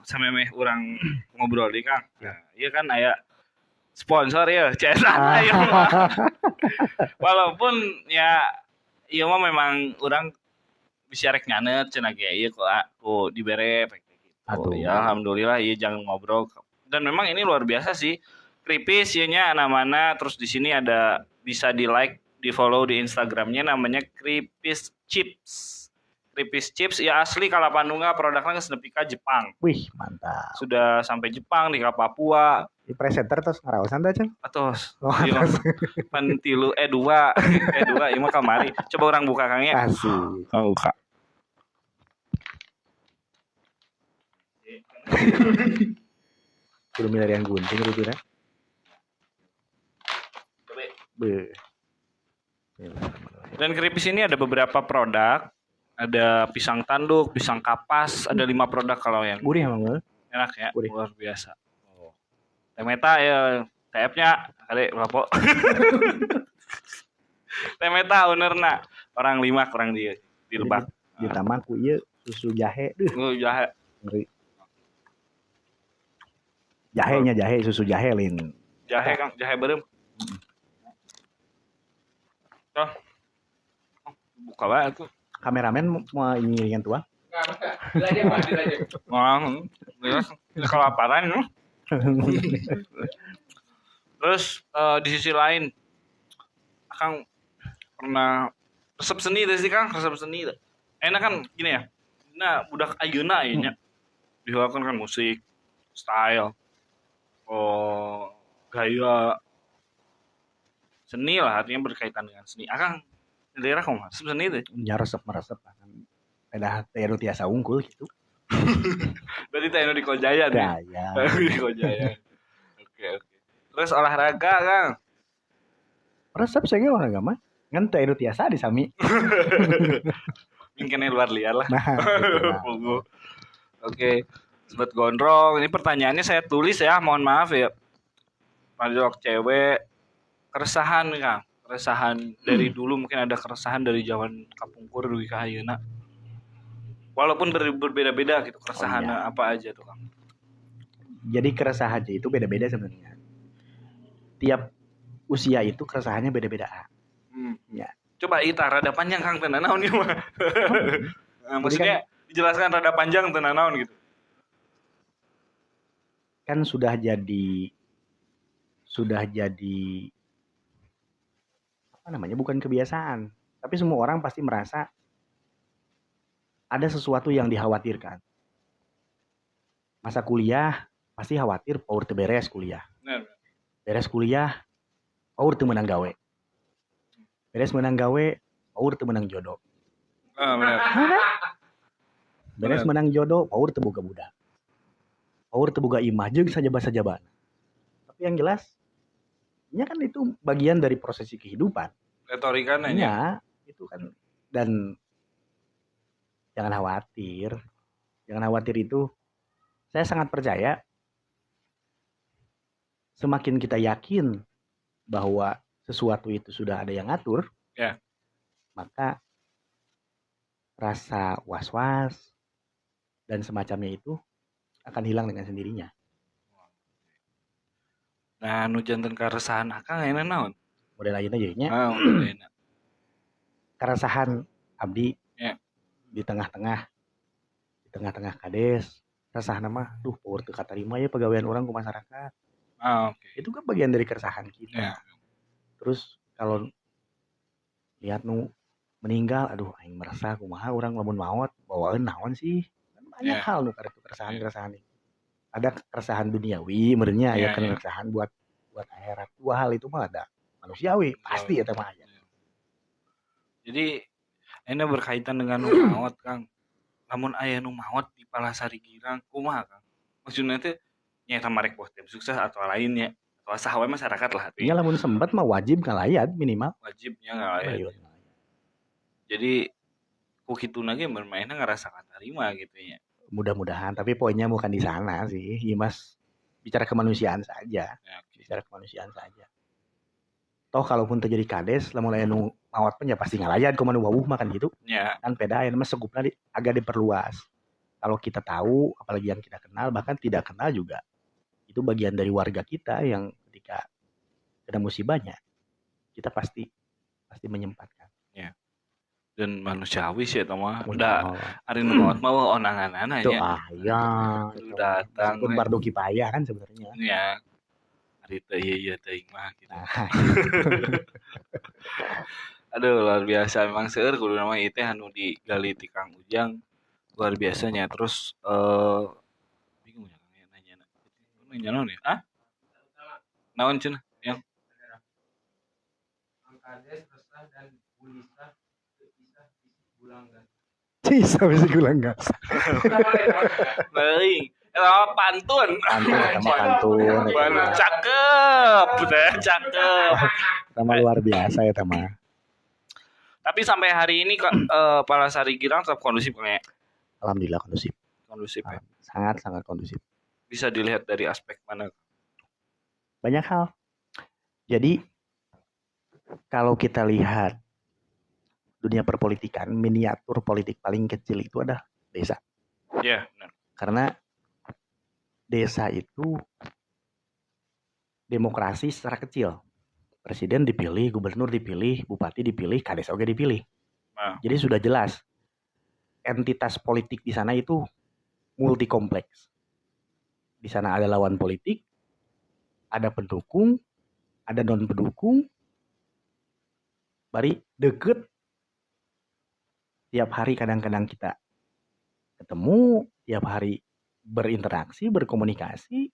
A: samemeh urang ngobrol di Kang. Nah, iya kan aya sponsor ya, CSA ya. Walaupun ya ieu mah memang urang bisa rek nyanet cenah ge ieu ku dibere gitu. Ya alhamdulillah ieu jangan ngobrol. Dan memang ini luar biasa sih. Kripis ieunya mana terus di sini ada bisa di-like, di-follow di Instagramnya namanya Kripis Chips. Kripis Chips ya asli Kalapandunga, produknya geus nepi ka Jepang.
B: Wih, mantap.
A: Sudah sampai Jepang di Papua.
B: Di presenter terus ngaraosan teh, Cang?
A: Atos.
B: Oh,
A: iya. Pan 3 2 ieu mah kamari. Coba orang buka Kang ya.
B: Asik.
A: Oh, buka.
B: Kudu milih yang gunting gitu ya. Be.
A: Dan Kripis ini ada beberapa produk. Ada pisang tanduk, pisang kapas, ada 5 produk kalau yang
B: gurih emang.
A: Enak ya,
B: gurih.
A: Luar biasa. Oh. Temeta ya, TF-nya kali berapa? Temeta ownerna orang 5 kurang di Lebak.
B: Ditambah ku ieu susu jahe.
A: Jahe.
B: Ngeri. Jahe susu jahe lin.
A: Jahe Kang, jahe beureum. Tuh. Buka wae tuh.
B: Kameramen mau ingin tua?
C: Dilajak.
A: Wah, kelaparan. Terus di sisi lain, Kang pernah resep seni teh sih Kang, resep seni. Enak kan gini ya. Nah, budak ayeuna nya dilakukan kan musik, style, gaya seni lah artinya berkaitan dengan seni. Akang daerah kok resep seni teh.
B: Ya resep kan. Pada teh tiasa unggul gitu.
A: Berarti teh di Kojaya nih.
B: Ya.
A: Di Kojaya. Oke. Terus olahraga Kang.
B: Resep saya olahraga mah. Ngan teh tiasa di sami.
A: Mungkin luar liar lah.
B: Nah, gitu.
A: Oke. Sobat Gondrong, ini pertanyaannya saya tulis ya, mohon maaf ya. Pajok cewek keresahan Kang. Keresahan dari dulu mungkin ada keresahan dari zaman kapungkur dugi ka ayeuna. Walaupun berbeda-beda gitu keresahannya apa aja tuh Kang.
B: Jadi keresahannya itu beda-beda sebenarnya. Tiap usia itu keresahannya beda-beda. Ya.
A: Coba ita rada panjang Kang teh naon ieu mah. Maksudnya dijelaskan rada panjang teh naon gitu.
B: Kan sudah jadi apa namanya, bukan kebiasaan, tapi semua orang pasti merasa ada sesuatu yang dikhawatirkan. Masa kuliah pasti khawatir power teu beres kuliah. Beres kuliah power teu meunang gawe. Beres meunang gawe Paur teu menang jodoh.
A: Benar.
B: Beres
A: Bener.
B: menang jodoh, Paur teu boga budak. Paur teu boga imah jeung sajaba-sajabana. Tapi yang jelas, nya kan itu bagian dari prosesi kehidupan.
A: Retorika nanya.
B: Nya itu kan, dan jangan khawatir. Jangan khawatir itu, saya sangat percaya semakin kita yakin bahwa sesuatu itu sudah ada yang ngatur,
A: Ya.
B: maka rasa was-was dan semacamnya itu akan hilang dengan sendirinya.
A: Nah, nu janten karesahan akang ayeuna naon?
B: Model ayeuna jadi nya
A: Untuk ayeuna.
B: keresahan abdi
A: Ya.
B: di tengah-tengah kades, resahna mah duh poeur teu katarima ya pegawaian orang ku masyarakat.
A: Oke.
B: Itu kan bagian dari keresahan kita.
A: Ya.
B: Terus kalau lihat nu meninggal, aduh aing merasa kumaha urang lamun maot bawaeun naon sih? Kan banyak
A: Ya.
B: hal nu karek keresahan-keresahan itu. Ada keresahan duniawi, meureunnya aya
A: Ya, ya.
B: keresahan buat akhirat. Dua hal itu mah ada manusiawi, pasti eta mah aya.
A: Jadi ini berkaitan dengan nu maot, Kang. Lamun aya nu maot di Palasari Girang, kumaha, Kang? Maksudnya teh nyaeta marek bos tim sukses atau lainnya atau saha we masyarakat lah atuh.
B: Nya lamun sempat mah wajib ngalayat minimal.
A: Wajibnya ngalayat. Jadi ku kituna ge bermainnya ngerasa katarima gitu ya.
B: Mudah-mudahan, tapi poinnya bukan di sana sih. Mas bicara kemanusiaan saja.
A: Ya, oke.
B: Bicara kemanusiaan saja. Toh kalaupun terjadi kades, lamun aya nu maot pun ya pasti ngalayat kumaha nu wawuh makan gitu.
A: Ya,
B: Kan beda aya mah segupna agak diperluas. Kalau kita tahu, apalagi yang kita kenal, bahkan tidak kenal juga. Itu bagian dari warga kita yang ketika kena musibahnya, kita pasti menyempatkan.
A: dan manusiawi sih eta mah.
B: Mun
A: Udah
B: Allah.
A: ari nu maot mah onanganana
B: Itu
A: nya.
B: itu
A: Datang
B: meskipun
A: we.
B: fardu kifayah kan sebenarnya.
A: Ya. Ari teu ieu teuing mah gitu.
B: Nah,
A: Aduh, luar biasa memang seueur kudu nama ieu teh anu digali ti Kang Ujang. Luar biasanya. Terus bingung ya Kang ya nanya. Nanya naon ya? Ah? Naon cenah? Yang
C: Angkades resah dan gulisah kepisah bisik bulanggan.
B: Cisa bisa gulang gas.
A: Leuing. Eta mah pantun.
B: Pantun.
A: Mana cakep, teh cakep.
B: Sama luar biasa ya teman.
A: Tapi sampai hari ini Palasari Girang tetap kondusif kayak
B: Alhamdulillah kondusif.
A: kondusif ya.
B: Sangat kondusif.
A: Bisa dilihat dari aspek mana?
B: Banyak hal. Jadi kalau kita lihat dunia perpolitikan, miniatur politik paling kecil itu adalah desa.
A: Iya, benar.
B: Karena desa itu demokrasi secara kecil. Presiden dipilih, gubernur dipilih, bupati dipilih, kades oge dipilih.
A: Nah.
B: Jadi sudah jelas entitas politik di sana itu multi kompleks. Di sana ada lawan politik, ada pendukung, ada non pendukung. Bari deket. Tiap hari kadang-kadang kita ketemu, tiap hari berinteraksi, berkomunikasi.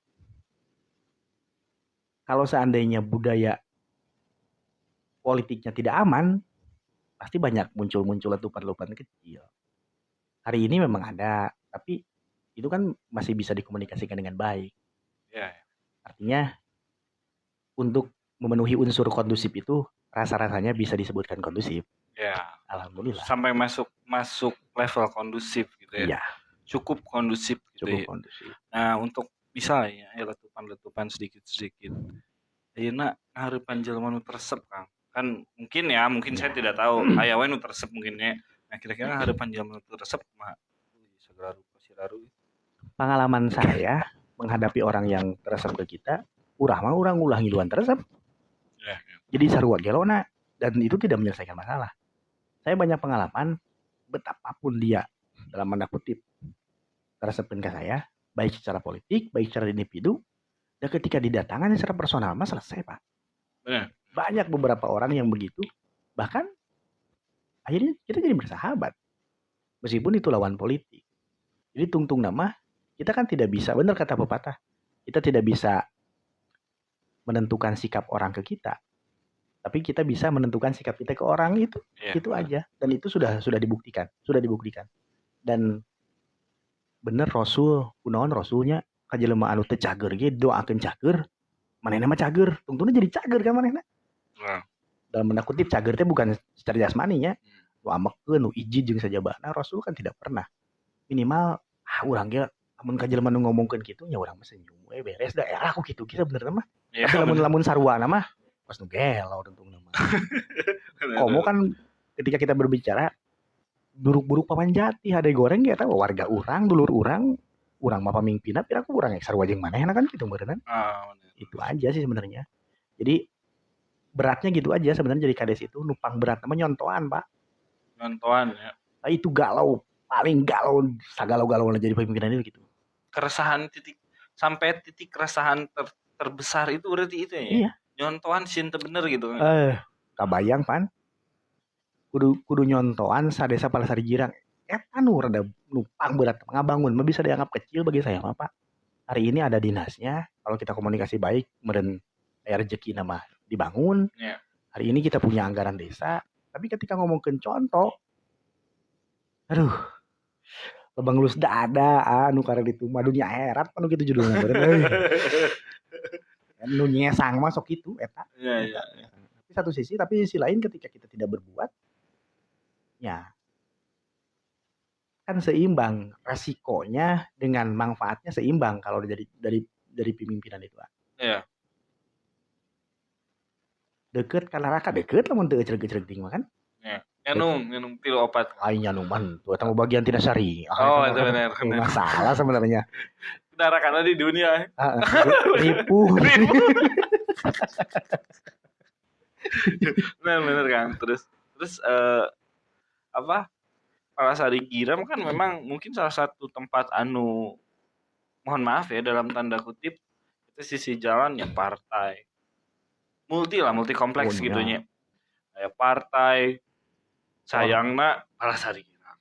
B: Kalau seandainya budaya politiknya tidak aman, pasti banyak muncul letupan-letupan kecil. Hari ini memang ada, tapi itu kan masih bisa dikomunikasikan dengan baik.
A: Ya.
B: Artinya untuk memenuhi unsur kondusif itu rasa-rasanya bisa disebutkan kondusif.
A: Ya.
B: Alhamdulillah.
A: Sampai masuk level kondusif gitu ya.
B: Iya.
A: Cukup kondusif gitu.
B: Cukup
A: ya.
B: kondusif.
A: Nah, untuk bisa ya letupan-letupan sedikit-sedikit. Ayeuna ngahareupan jelema nu teresep, Kang. Kan mungkin saya tidak tahu. Aya we nu teresep mungkinnya. Nah, kira-kira ngahareupan jelema nu teresep mah segera siraru.
B: Pengalaman saya menghadapi orang yang teresep ke kita, urang ulah ngiluan teresep.
A: Ya.
B: Jadi sarua gelona dan itu tidak menyelesaikan masalah. Saya banyak pengalaman betapapun dia dalam tanda kutip teresepin ke saya, baik secara politik, baik secara individu, dan ketika didatangkan secara personal mah selesai, Pak.
A: Benar.
B: Banyak beberapa orang yang begitu, bahkan akhirnya kita jadi bersahabat. Meskipun itu lawan politik. Jadi tungtung nama, kita kan tidak bisa, benar kata pepatah, kita tidak bisa menentukan sikap orang ke kita. Tapi kita bisa menentukan sikap kita ke orang itu.
A: Iya.
B: Itu aja. Dan itu sudah dibuktikan. Dan bener Rasul, kunaon Rasulnya ka jelema anu teu cager ge doakeun cager. Manehna mah cager, tungtuna jadi cager kan manehna.
A: Nah,
B: Dalam tanda kutip cager teh bukan secara jasmani nya. Nu amekeun, nu iji jeung sajabana Rasul kan tidak pernah. Minimal urang ge lamun ka jelema nu ngomongkeun kitu nya urang mah senyum we beres da aku kitu kita bener mah.
A: iya,
B: Tapi lamun sarwana mah pas nu gelo tentungna mah. Komo kan ketika kita berbicara buruk-buruk paman jati hade goreng ge eta warga urang, dulur urang mah pamimpinna pira ku urang sarua jeung manehna kan kitu beneran.
A: bener.
B: Itu aja sih sebenarnya. Jadi beratnya gitu aja sebenarnya jadi kades itu numpang berat nama nyontoan pak.
A: Nontoan ya.
B: Nah, itu galau paling galau sagalau-galau jadi pemimpinan itu gitu.
A: Keresahan sampai titik keresahan terbesar itu berarti itu ya.
B: Iya.
A: Nyontoan cinta bener gitu.
B: Kabayang pan. Kudu nyontoan sadesa Palasari Girang. Eta nu rada numpang berat ngabangun mah bisa dianggap kecil bagi saya mah pak. Hari ini ada dinasnya, kalau kita komunikasi baik, kemudian rezeki nama dibangun.
A: Yeah.
B: Hari ini kita punya anggaran desa, tapi ketika ngomongin contoh, aduh, lebang lulus dada, anu karena itu mah dunia akhirat, anu gitu judulnya. Nu nyesang masuk itu, eta.
A: Iya.
B: Tapi satu sisi, tapi sisi lain ketika kita tidak berbuat, ya kan seimbang resikonya dengan manfaatnya seimbang kalau dari pemimpinan itu.
A: Iya.
B: Deket kan neraka deket lamun teu ecreg-ecreg ting mah kan.
A: Iya. Nyanung pilu opat.
B: Ai nyanuman tuh eta bagian tina sari.
A: Oh, itu benar.
B: Masalah sebenarnya.
A: Neraka di dunia.
B: Ripuh.
A: Bener kan. Terus apa? Palasari Giram kan memang mungkin salah satu tempat anu mohon maaf ya dalam tanda kutip itu sisi jalan yang partai multi kompleks gitunya kayak partai sayangna Palasari Giram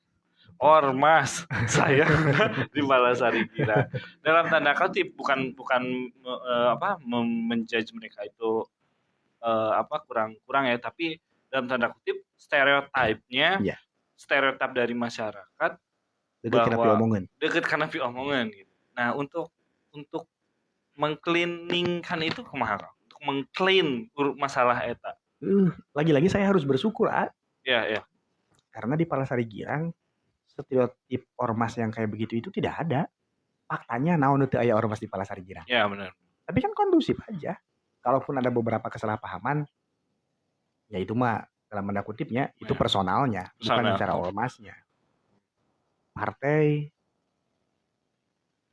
A: ormas sayangna di Palasari Giram dalam tanda kutip bukan menjudge mereka itu kurang ya tapi dalam tanda kutip stereotipnya stereotip dari masyarakat deket karena omongan gitu. Nah untuk mengcleaningkan itu kumaha untuk mengclean masalah eta.
B: Lagi-lagi saya harus bersyukur
A: Ya.
B: Karena di Palasari Girang stereotip ormas yang kayak begitu itu tidak ada. Faktanya naon teu aya ormas di Palasari Girang.
A: Ya benar.
B: Tapi kan kondusif aja. Kalaupun ada beberapa kesalahpahaman ya itu mah dalam tanda kutipnya itu personalnya, bukan secara ormasnya. Partai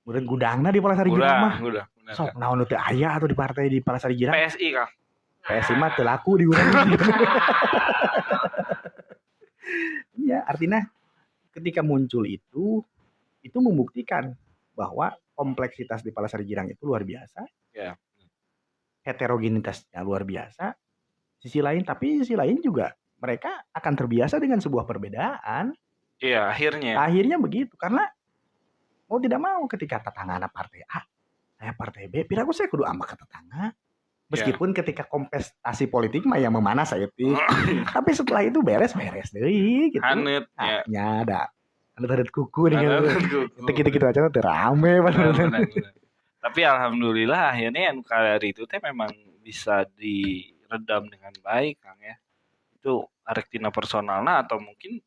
B: kemudian gudangna di Palasari Girang mah. Sok naon teu aya atau di partai di Palasari Girang.
A: PSI kah?
B: PSI mah teu laku di urang. Iya, artinya ketika muncul itu membuktikan bahwa kompleksitas di Palasari Girang itu luar biasa.
A: Ya.
B: Heterogenitasnya luar biasa. Sisi lain juga mereka akan terbiasa dengan sebuah perbedaan.
A: Iya, akhirnya
B: begitu karena mau tidak mau ketika tetangga partai A, saya partai B, piraku saya kudu ambak ke tetangga. Meskipun ketika kontestasi politik mah yang memanas saya tapi setelah itu beres deh gitu.
A: Hanet
B: ya. Ada kuku nih gitu aja tuh rame bener.
A: Tapi alhamdulillah akhirnya yang kali itu teh memang bisa diredam dengan baik Kang ya. Itu arektina personalna atau mungkin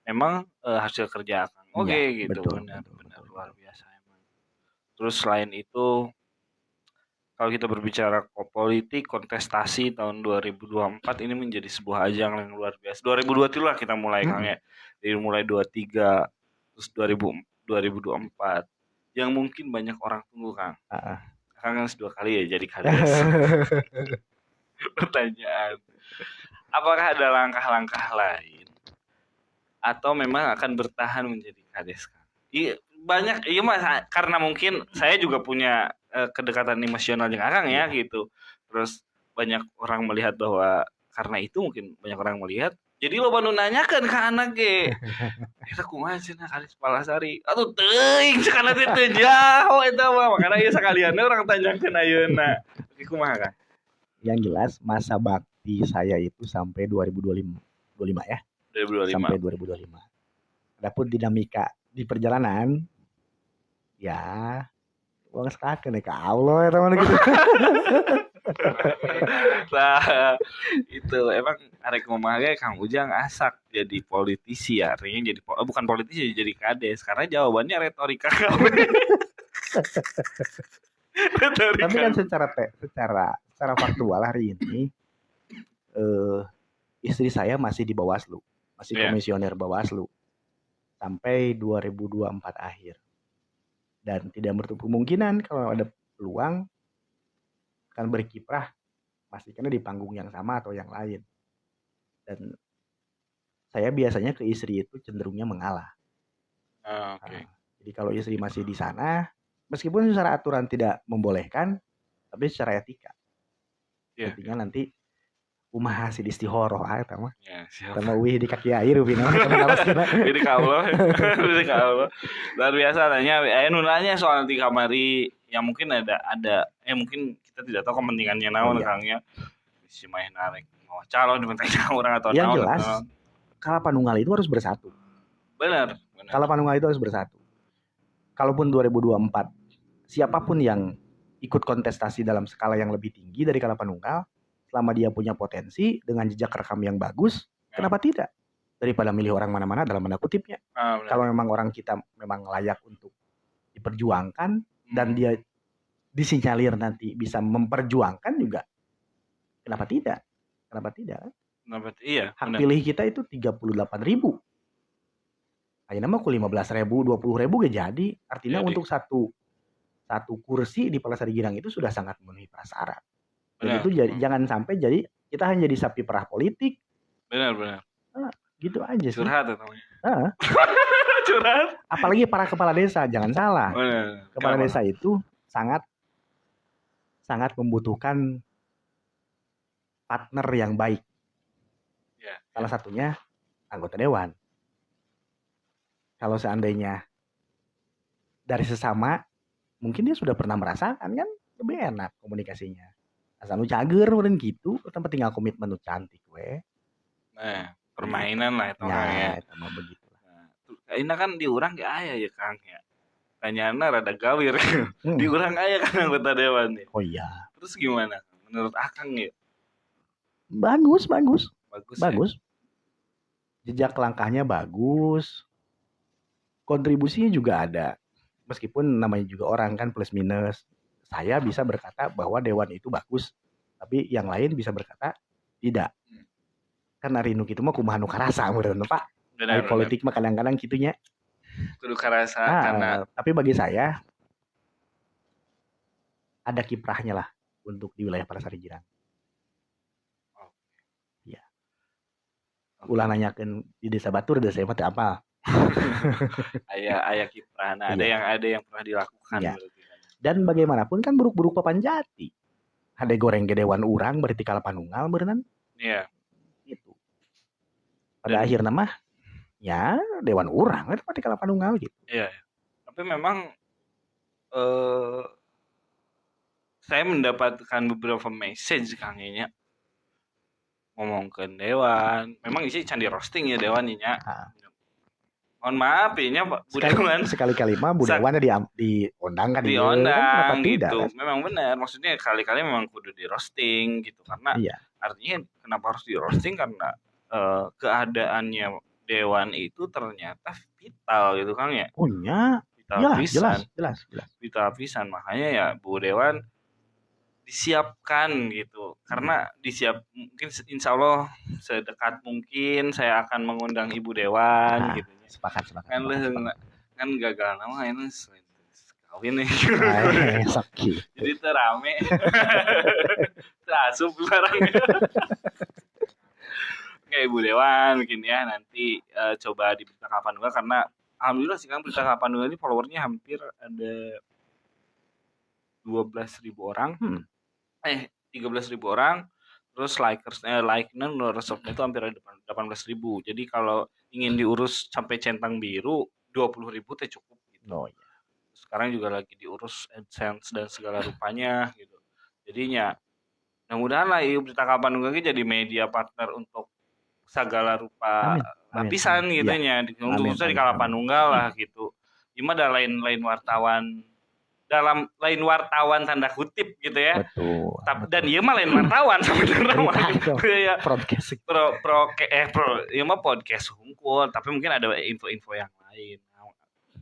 A: memang hasil kerja Kang. Oke gitu. Benar luar biasa emang. Terus selain itu kalau kita berbicara politik kontestasi tahun 2024 ini menjadi sebuah ajang yang luar biasa. 2023 lah kita mulai Kang ya. Dari mulai 23 terus 2024 yang mungkin banyak orang tunggu Kang. Kang dua kali ya jadi kades. Pertanyaan. Apakah ada langkah-langkah lain atau memang akan bertahan menjadi kades Kang? Banyak mas karena mungkin saya juga punya kedekatan emosional dengan Kang ya gitu. Terus banyak orang melihat bahwa karena itu mungkin banyak orang melihat. Jadi lo baru nanyakan ke anak ge. Eta kumaha cenah kades Palasari? Atuh teuing sakana teh teu jauh eta mah. Makana ieu sakalianna urang tanyakeun ayeuna. Kumaha Kang?
B: Yang jelas masa di saya itu sampai 2025 ya,
A: 2025.
B: sampai 2025. Adapun dinamika di perjalanan, ya uang sekaken ya ke Allah ya teman gitu.
A: Nah, itu emang arek ngomongnya Kang Ujang asak jadi politisi ya, artinya jadi bukan politisi jadi kades karena jawabannya retorika. Retorika.
B: Tapi kan secara faktual hari ini istri saya masih di Bawaslu, masih
A: Iya.
B: komisioner Bawaslu sampai 2024 akhir. Dan tidak menutup kemungkinan kalau ada peluang akan berkiprah pastikan di panggung yang sama atau yang lain. Dan saya biasanya ke istri itu cenderungnya mengalah.
A: Oke.
B: Nah, jadi kalau istri masih di sana, meskipun secara aturan tidak membolehkan, tapi secara etika.
A: Iya.
B: Artinya nanti kumaha hasil istihoroh eta mah.
A: Ya, siap.
B: Sama wih di kaki air Vino.
A: Jadi kaulah, jadi kaulah. Luar biasa nanya, nanya soal di kamari yang mungkin ada mungkin kita tidak tahu kepentingannya naon
B: iya.
A: Kangnya. Si main narik mau calon dipentingkan orang atau
B: Yang
A: naon.
B: jelas, Kalapanunggal itu harus bersatu.
A: Benar.
B: Kalapanunggal itu harus bersatu. Kalaupun 2024 siapapun yang ikut kontestasi dalam skala yang lebih tinggi dari Kalapanunggal, selama dia punya potensi dengan jejak rekam yang bagus, kenapa tidak? Daripada milih orang mana-mana dalam tanda kutipnya. Kalau memang orang kita memang layak untuk diperjuangkan dan dia disinyalir nanti bisa memperjuangkan juga, kenapa tidak? Kenapa tidak?
A: Iya.
B: Hak pilih kita itu 38.000. Ayeuna mah ku 15.000, 20.000 gak jadi. Artinya untuk satu kursi di Palasari Girang itu sudah sangat memenuhi prasyarat. Jadi itu jangan sampai jadi kita hanya jadi sapi perah politik.
A: Benar.
B: Nah, gitu aja sih.
A: Curhat ya namanya.
B: Curhat. Apalagi para kepala desa, jangan salah.
A: Benar.
B: Kepala desa itu sangat membutuhkan partner yang baik.
A: Ya.
B: Salah satunya anggota dewan. Kalau seandainya dari sesama, mungkin dia sudah pernah merasakan kan lebih enak komunikasinya. Asal nu cager meureun gitu, tempat tinggal komitmen nu cantik we.
A: Nah, permainan lah itu
B: ya. Itu mah begitu lah.
A: Nah, ini kan diurang ge aya ya Kang ya. Tanyana rada gawir. Diurang aya kan anggota dewan ya.
B: Oh iya.
A: Terus gimana? Menurut Akang ya?
B: Bagus.
A: Ya?
B: Jejak langkahnya bagus. Kontribusinya juga ada. Meskipun namanya juga orang kan plus minus. Saya bisa berkata bahwa dewan itu bagus, tapi yang lain bisa berkata tidak. Karena rinu kitu mah kumaha nu karasa meureun Pak. Benar. Politik mah kadang-kadang kitunya.
A: Kudu karasa karena
B: tapi bagi saya ada kiprahnya lah untuk di wilayah Palasari Girang. Iya. Ulah nanyakeun di Desa Batur, Desa mah teu apal.
A: Aya kiprahna, ada yang pernah dilakukan
B: ya. Dan bagaimanapun kan buruk-buruk papan jati. Hade goreng ge dewan urang berarti Kalapanunggal beureunan.
A: Iya.
B: Gitu. Pada akhirnya mah ya dewan urang itu berarti Kalapanunggal gitu.
A: Iya. Tapi memang saya mendapatkan beberapa message Kangnya ngomongkeun dewan. Memang isi can di roasting ya dewan nya. Mohon maaf ya Pak Budewan.
B: Sekali-kali mah Budewan diundang kan
A: diundang gitu. Kan? Memang benar. Maksudnya kali-kali memang kudu di roasting gitu karena artinya kenapa harus di roasting karena keadaannya dewan itu ternyata vital gitu Kang ya.
B: Oh nya. Jelas.
A: Vital pisan makanya ya Bu Dewan disiapkan gitu karena mungkin insya Allah sedekat mungkin saya akan mengundang Ibu Dewan gitu.
B: Sepakat.
A: Kan gagal nama ini kawin nih. Jadi terame. Terasup barangnya. Oke Ibu Dewan mungkin ya nanti coba di Berita Kalapanunggal karena alhamdulillah sih kan Berita Kalapanunggal ini followernya hampir ada 12.000 orang. 13.000 orang. Terus like-nya resepnya itu hampir ada 18.000. Jadi kalau ingin diurus sampai centang biru 20.000 teh cukup gitu. Oh, iya. Sekarang juga lagi diurus AdSense dan segala rupanya gitu. Jadinya Mudah-mudahan lah ieu berita Kapanunggal ge jadi media partner untuk segala rupa
B: Amin.
A: lapisan
B: Amin.
A: gitu
B: Iya.
A: nya untuk
B: Amin,
A: khususnya di
B: amin,
A: Kalapanunggal lah gitu. Ieu mah ada lain wartawan dalam lain wartawan tanda kutip gitu ya.
B: Betul.
A: Dan ieu mah lain wartawan sebenarnya mah.
B: Berita itu.
A: Ya,
B: Broadcast.
A: ieu mah podcast hungkul, tapi mungkin ada info-info yang lain.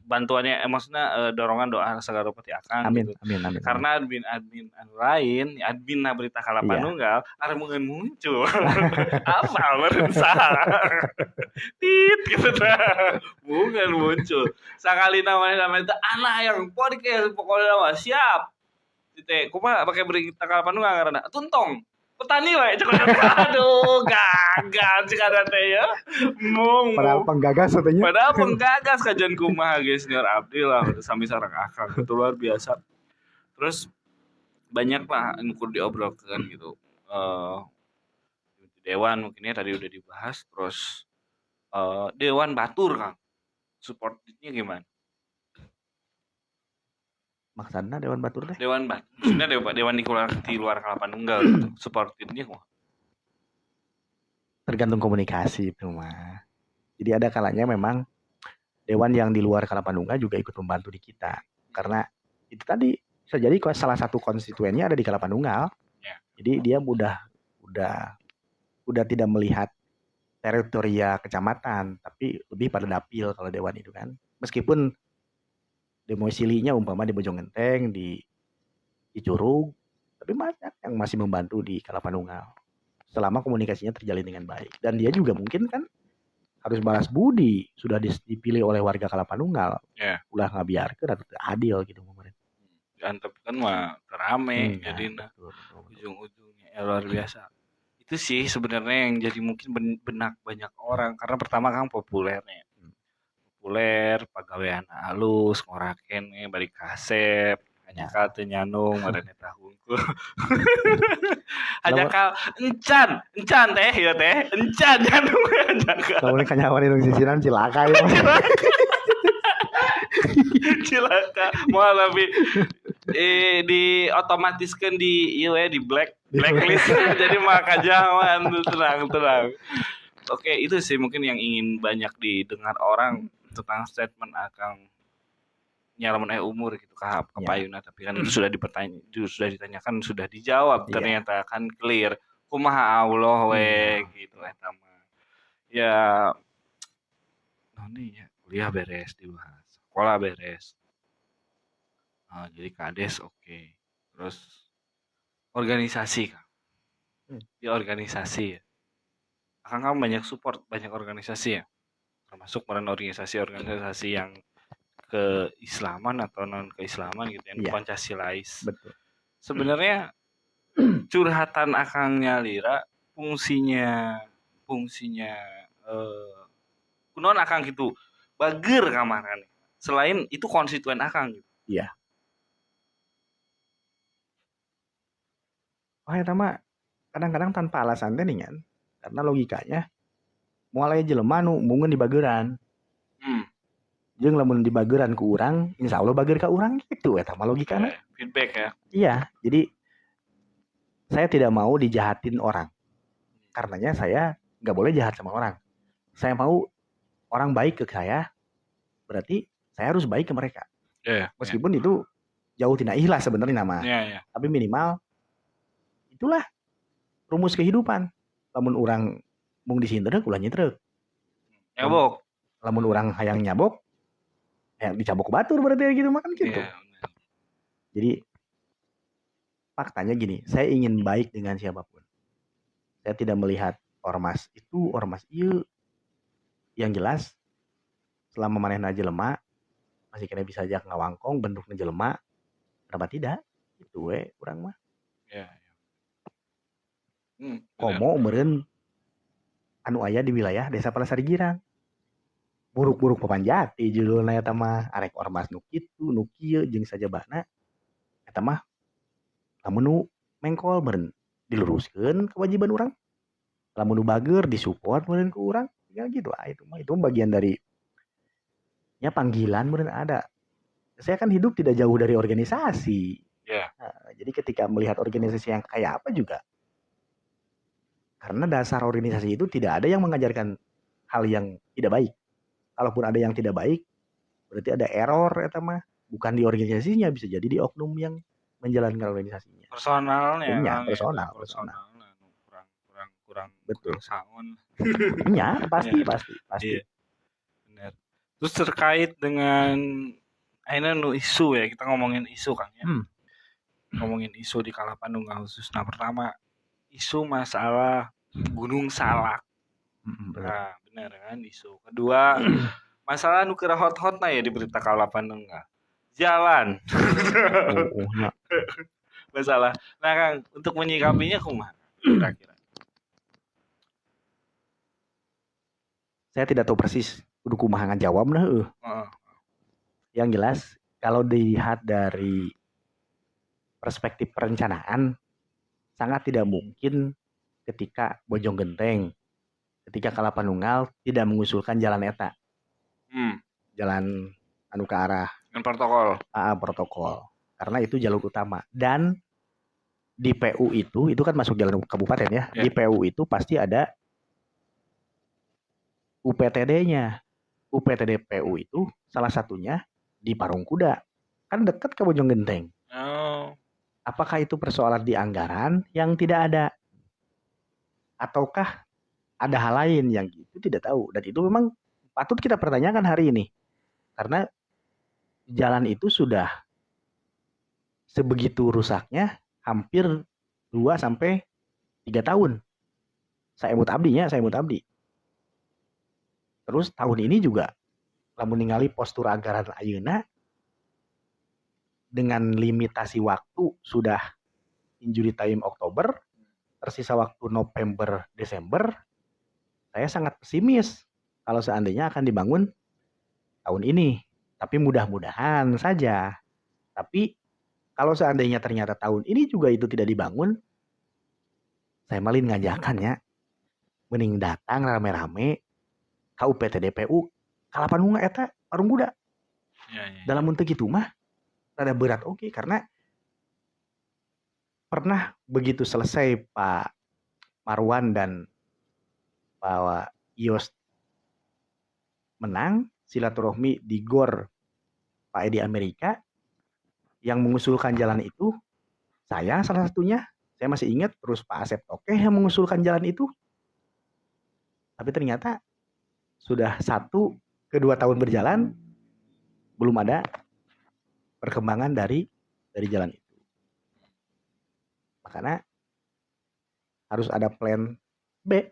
A: Bantuannya maksudnya dorongan doa segala rupa ti akang
B: Amin,
A: gitu.
B: amin, amin.
A: Karena admin anu lain, admin na berita Kalapanunggal aremungeun muncul. Apa meureun saha? Tit gitu tah. Mungeun muncul. Sakali namanya itu anak yang podcast pokoknya mah siap. Teh kumaha pakai berita Kalapanunggal ngaranna? Tuntong. Petani we cek aduh gagal cek ada teh ya.
B: Padahal penggagas katanya.
A: Padahal penggagas kajian kumaha guys senior Abdi lah udah sami sareng akang itu luar biasa. Terus banyak lah yang kudu diobrolkan gitu. Dewan mungkinnya tadi udah dibahas terus Dewan Batur Kang. Supportnya gimana?
B: Maksudnya Dewan Batur teh?
A: Dewan Batur. Maksudnya Dewan di luar Kalapanunggal gitu. Supportnya kumaha?
B: Tergantung komunikasi itu mah. Jadi ada kalanya memang dewan yang di luar Kalapanunggal juga ikut membantu di kita. Karena itu tadi bisa jadi salah satu konstituennya ada di Kalapanunggal.
A: Ya.
B: Jadi dia udah tidak melihat teritoria kecamatan, tapi lebih pada dapil kalau dewan itu kan. Meskipun domisilinya umpama di Bojonggenteng, di Curug, tapi banyak yang masih membantu di Kalapanunggal. Selama komunikasinya terjalin dengan baik. Dan dia juga mungkin kan harus balas budi, sudah dipilih oleh warga Kalapanunggal.
A: Ya.
B: Ulah ngabiarkeun atau adil gitu kemarin.
A: Antep kan mah terame jadi ujung-ujungnya luar biasa. Itu sih sebenarnya yang jadi mungkin benak banyak orang karena pertama kan populernya. Populer, pagawean halus, ngoraken bari kasep, hanya kal teu nyanung marane tahun. Hanya kal encan teh ya teh, encan nyanung hanya kal.
B: Lamun kanyawan itu sisiran cilaka ya.
A: Cilaka moal lebih di otomatiskan di ieu di blacklist jadi maka jangan tenang. Oke, itu sih mungkin yang ingin banyak didengar orang tentang statement Akang nyalamun umur gitu ka payuna tapi kan sudah ditanyakan sudah dijawab ternyata kan clear kumaha Allah we gitu eta mah. Ya ya kuliah beres dibahas, sekolah beres. Jadi kades oke. Terus organisasi Kang. Di organisasi ya. Akang kan banyak support banyak organisasi ya. Termasuk organisasi yang keislaman atau non keislaman gitu yang Pancasilais.
B: Betul.
A: Sebenarnya curhatan Akangnya Lira fungsinya kunaon Akang gitu bager kamaran. Selain itu konstituen Akang gitu.
B: Iya. Eta mah kadang-kadang tanpa alasan teh nih kan. Karena logikanya mulai jelema nu mungkin di bageran. Jeung lamun di bageran ku urang, insyaallah bager ka urang gitu eta mah logikana.
A: Feedback ya.
B: Iya, jadi saya tidak mau dijahatin orang. Karenanya saya enggak boleh jahat sama orang. Saya mau orang baik ke saya, berarti saya harus baik ke mereka. Meskipun itu jauh tina ikhlas sebenarnya nama. Tapi minimal itulah rumus kehidupan. Lamun urang mung disintereuk ulah nyitreuk.
A: Nyabok.
B: Lamun urang hayang nyabok dicabok ke batur berarti gitu makan gitu. Jadi faktanya gini, saya ingin baik dengan siapapun. Saya tidak melihat ormas itu, ormas ieu. Yang jelas selama manehna jelema masih kena bisa aja ngawangkong bentukna jelema, kenapa tidak? Itu we urang mah. Komo meureun anu aya di wilayah Desa Palasari Girang. Buruk-buruk Papanjati judulna eta mah arek ormas nu kitu nu kieu jeung sajabana eta mah lamun nu mengkol meureun diluruskeun kewajiban urang lamun nu bager disupport meureun ku urang ya gitu itu bagian dari ya panggilan meureun ada. Saya kan hidup tidak jauh dari organisasi. Nah, jadi ketika melihat organisasi yang kayak apa juga Karena dasar organisasi itu tidak ada yang mengajarkan hal yang tidak baik. Kalaupun ada yang tidak baik, berarti ada error eta mah. Bukan di organisasinya, bisa jadi di oknum yang menjalankan organisasinya.
A: Personalnya
B: Punya,
A: Kang,
B: personal.
A: kurang
B: Betul.
A: saon.
B: Punya, pasti.
A: Iya, benar. Terus terkait dengan akhirnya isu ya, kita ngomongin isu Kang ya. Ngomongin isu di Kalapandungga khusus. Nah, pertama isu masalah Gunung Salak. Nah, benar kan isu. Kedua, masalah nu kira hot-hot nah ya di berita Kalapandungga. Jalan. Masalah. Nah, Kang, untuk menyikapinya kumaha kira-kira?
B: Saya tidak tahu persis kudu kumaha ngajawab nah. Yang jelas kalau dilihat dari perspektif perencanaan, sangat tidak mungkin ketika Bojonggenteng, ketika Kalapandunggal tidak mengusulkan jalan eta. Jalan anu ke arah
A: dengan protokol.
B: Karena itu jalur utama. Dan di PU itu kan masuk jalan kabupaten ya. Di PU itu pasti ada UPTD-nya. UPTD PU itu salah satunya di Parungkuda. Kan dekat ke Bojonggenteng. Apakah itu persoalan di anggaran yang tidak ada? Ataukah ada hal lain yang itu tidak tahu? Dan itu memang patut kita pertanyakan hari ini. Karena jalan itu sudah sebegitu rusaknya, hampir 2-3 tahun. Saya mut abdi. Terus tahun ini juga lamun ningali postur anggaran ayeuna dengan limitasi waktu sudah injury time Oktober, tersisa waktu November Desember, saya sangat pesimis kalau seandainya akan dibangun tahun ini. Tapi mudah-mudahan saja. Tapi kalau seandainya ternyata tahun ini juga itu tidak dibangun, saya malin ngajakan ya, mending datang rame-rame ke UPTD PU Kalapandungga eta Parungkuda. Dalam untuk itu mah rada berat karena pernah begitu selesai Pak Marwan dan Pak Yos menang silaturahmi di GOR Pak Edi Amerika yang mengusulkan jalan itu, saya salah satunya. Saya masih ingat, terus Pak Asep Toke yang mengusulkan jalan itu. Tapi ternyata sudah 1-2 tahun berjalan, belum ada perkembangan dari jalan itu. Makanya harus ada plan B.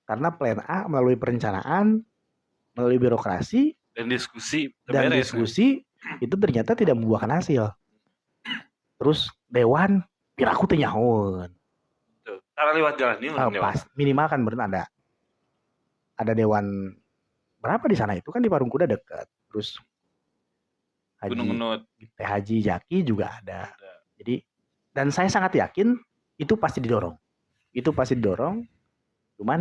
B: Karena plan A melalui perencanaan, melalui birokrasi,
A: dan diskusi
B: itu ternyata tidak membuahkan hasil. Terus dewan piraku teh nyahoan.
A: Cara lewat jalan ini
B: pas minimal kan bener ada dewan berapa di sana, itu kan di Parungkuda dekat. Terus Haji Jaki juga ada. Jadi dan saya sangat yakin itu pasti didorong. Cuman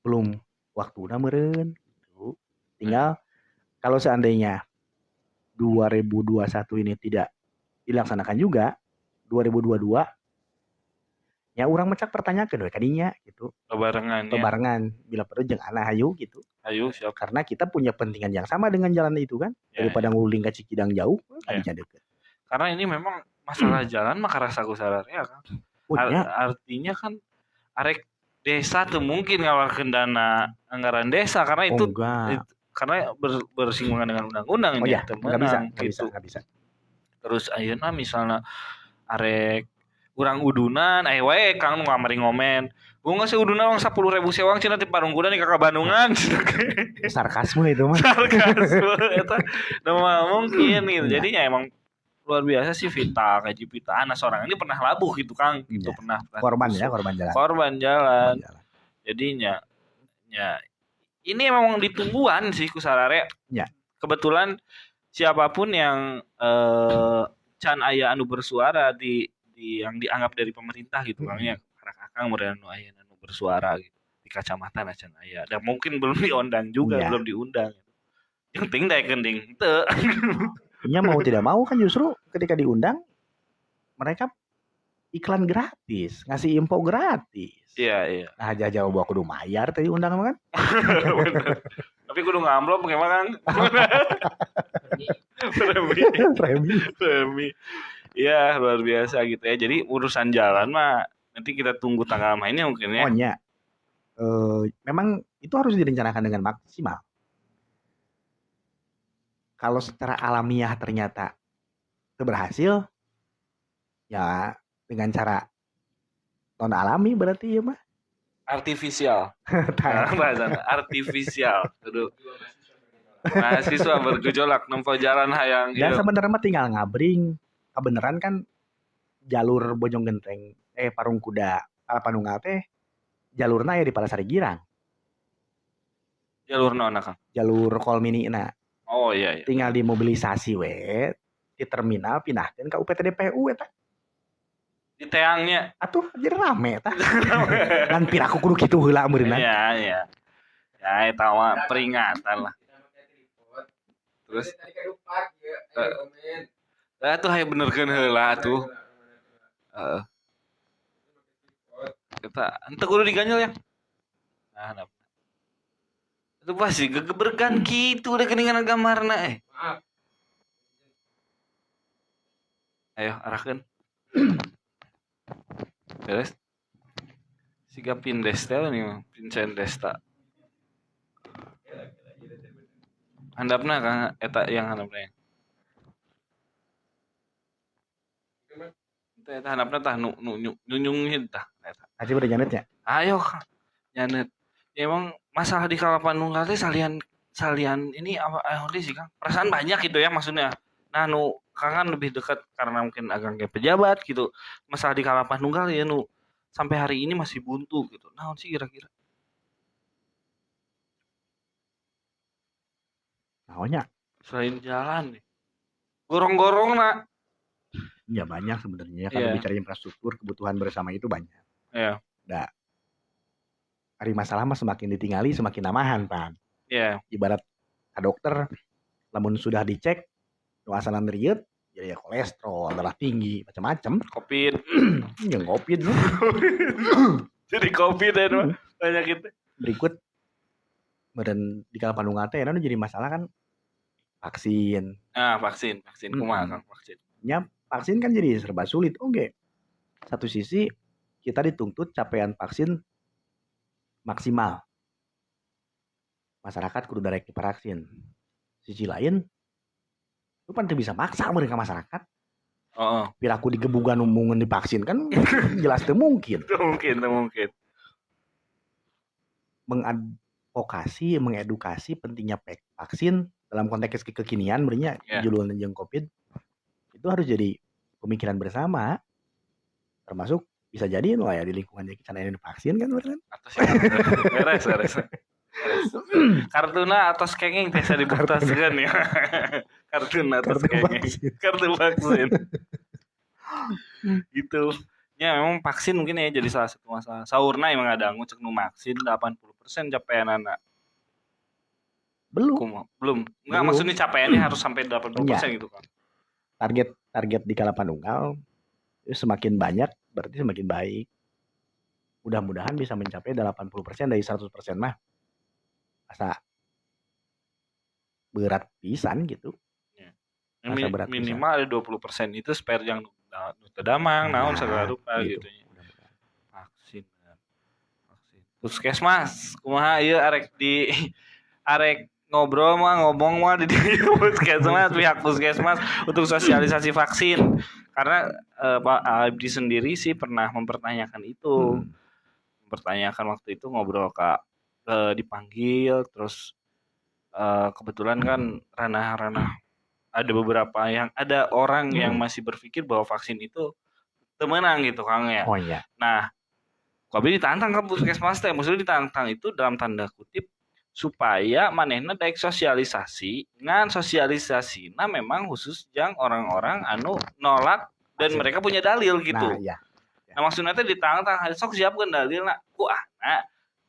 B: belum waktunya meureun gitu. Tinggal kalau seandainya 2021 ini tidak dilaksanakan juga, 2022 ya urang mencak pertanyakan we kadinya gitu. Bebarengan bila perlu jeung ana hayu gitu.
A: Hayu siap.
B: Karena kita punya pentingan yang sama dengan jalan itu kan. Daripada nguling ka Cikidang jauh, kadinya deket.
A: Karena ini memang masalah jalan mah karasa kusararea kan. Artinya kan arek desa tuh mungkin ngaluarkeun dana anggaran desa karena itu karena bersinggungan dengan undang-undang ini.
B: Enggak bisa.
A: Terus ayeuna misalnya arek urang udunan wae Kang nu ngamari ngomen. Bunga sih udunan orang 10.000 sewang cenah di Parungkuda di Kakak Bandungan.
B: Sarkasme itu mah.
A: Eta mungkin gitu. Jadinya emang luar biasa sih Kaji Vita anak seorang ini pernah labuh gitu Kang, gitu pernah
B: korban jalan.
A: Jadinya ya ini emang ditungguan sih kusarare.
B: Ya.
A: Kebetulan siapapun yang can aya anu bersuara di yang dianggap dari pemerintah gitu Kang ya, karena Akang meureun anu aya anu bersuara gitu di kacamata can aya. Dan mungkin belum diundang juga, belum diundang. Yang penting daek gending teu.
B: Ya mau tidak mau kan justru ketika diundang mereka iklan gratis, ngasih info gratis.
A: Iya.
B: Nah, jauh bawa kudu mayar tadi undang kan?
A: Bener. Tapi kudu ngamplop bagaimana kan? Premi. Iya, luar biasa gitu ya. Jadi urusan jalan mah nanti kita tunggu tanggal mainnya mungkin ya.
B: Pokoknya memang itu harus direncanakan dengan maksimal. Kalau secara alamiah ternyata berhasil, ya dengan cara non alami berarti ya mah.
A: Artifisial. Bahasa artifisial. Aduh. Mahasiswa bergejolak nempo jalan hayang.
B: Dan sebenarnya mah tinggal ngabring. Kebenaran kan jalur Bojonggenteng Parung Kuda Panunggal teh jalurna ya di Palasari Girang.
A: Jalur naon Kang?
B: Jalur Kolmini na.
A: Oh iya.
B: Tinggal dimobilisasi we di terminal pindahkeun ka UPTDPU eta.
A: Di teangnya.
B: Atuh jadi rame eta. Kan piraku kudu kitu heula meureunna.
A: Iya. Ya eta mah peringatan lah. Terus tuh hayang benerkeun heula atuh. Heeh. Kita ente kudu diganjel ya. Nah, itu pasti gegebergan gitu udah keningan gambarna
C: Maaf.
A: Ayo arahkeun. Beres. Siga pindes teh nih mah, Vincent Desta. Handapna Kang eta yang handapna. Eta handapna tah nu nyunyin tah eta.
B: Aji udah nyanet ya?
A: Ayo nyanet. Ya, emang masalah di Kalapanunggal teh salian ini apa sih Kang? Perasaan banyak gitu ya maksudnya. Nah, nu Kang kan lebih dekat karena mungkin agak kayak pejabat gitu. Masalah di Kalapanunggal ya nu sampai hari ini masih buntu gitu. Naon sih kira-kira?
B: Naonnya?
A: Selain jalan nih. Gorong-gorong nak.
B: Ya banyak sebenarnya kalau bicara infrastruktur kebutuhan bersama itu banyak.
A: Iya.
B: Nah, hari masalah mah semakin ditinggali semakin namahan pan.
A: Iya.
B: Ibarat ke dokter, lamun sudah dicek, nu asalan riet, jadi ya kolesterol, darah tinggi, macam-macam.
A: Covid.
B: Yang covid nih.
A: Jadi covid ya banyak itu.
B: Berikut, dan di Kalapanunggal teh anu jadi masalah kan vaksin.
A: Vaksin. Kumaha Kang vaksin?
B: Ya, vaksin kan jadi serba sulit. Oke. Satu sisi kita dituntut capaian vaksin maksimal. Masyarakat kudu direct divaksin. Sisi lain, lu kan bisa maksa mereka masyarakat. Piraku digebugan omongan divaksin kan jelas teu mungkin.
A: Teu mungkin.
B: Mengedukasi pentingnya vaksin dalam konteks kekinian bernya juluan jeung Covid itu harus jadi pemikiran bersama, termasuk bisa jadi ya di lingkungan kita yang divaksin kan beneran. Beres.
A: Kartuna atas kenging bisa dibuktaskan ya. Kartuna atas kenging. Kartu vaksin. Gitu. Ya memang vaksin mungkin ya jadi salah satu masalah. Saurna emang ada ngucek nu vaksin 80% capaian anak. Belum. Enggak maksudnya capaiannya harus sampai 80% gitu kan.
B: Target di Kalapanunggal semakin banyak berarti semakin baik. Mudah-mudahan bisa mencapai 80% dari 100% mah. Asa berat pisan gitu.
A: Minimal ada 20% itu spare yang terdamang, naon segala rupa gitu. Vaksin. Puskesmas, kumaha ieu arek ngobrol mah ngomong mah di puskesmas pihak puskesmas untuk sosialisasi vaksin. Karena Pak Abdi sendiri sih pernah mempertanyakan itu. Mempertanyakan waktu itu ngobrol dipanggil terus kebetulan kan ranah-ranah ada beberapa ada orang yang masih berpikir bahwa vaksin itu temenang gitu Kang ya.
B: Oh iya.
A: Nah, Kobi ditantang ke puskesmas teh, maksudnya ditantang itu dalam tanda kutip supaya manehna daek sosialisasi, ngan sosialisasi nah memang khusus yang orang-orang anu nolak dan vaksin. Mereka punya dalil gitu.
B: Nah, iya.
A: Nah maksudnya teh ditantang sok siapkeun dalilna ku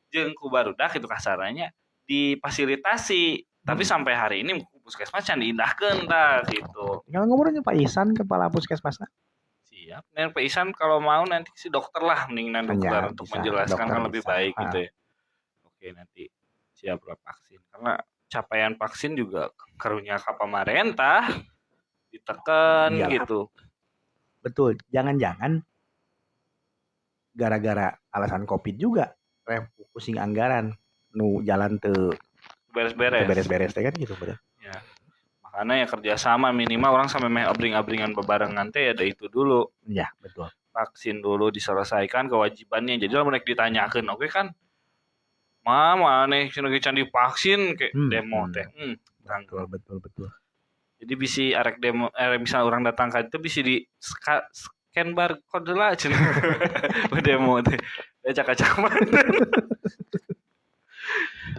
A: jeung ku barudak itu kasarannya difasilitasi. Tapi sampai hari ini puskesmas can diindahkeun tah gitu.
B: Kalau ngobrolnya Pak Ihsan kepala puskesmasna.
A: Siap. Dan Pak Isan kalau mau nanti si dokter lah, mendingan dokter
B: Ya,
A: untuk
B: bisa.
A: menjelaskan
B: Dokter
A: kan lebih
B: bisa.
A: baik gitu ya. Oke, nanti siaplah vaksin. Karena capaian vaksin juga karunia ka pamarentah ditekan
B: Iyalah.
A: gitu.
B: Betul. Jangan-jangan gara-gara alasan COVID juga refocusing anggaran nu jalan teu
A: Beres-beres.
B: beres-beres teh kan gitu bener.
A: Ya. Makanya ya kerjasama minimal orang sampai meh abring-abringan bebarengan teh ada itu dulu.
B: Ya, betul.
A: Vaksin dulu diselesaikan kewajibannya. Jadi kalau mereka ditanyakan, oke kan? Mama nih sini can divaksin kayak demo teh.
B: Betul.
A: Jadi bisa arek demo misal orang datang ke itu bisa di scan barcode lah cenah. Demo teh. Acak-acak mantan.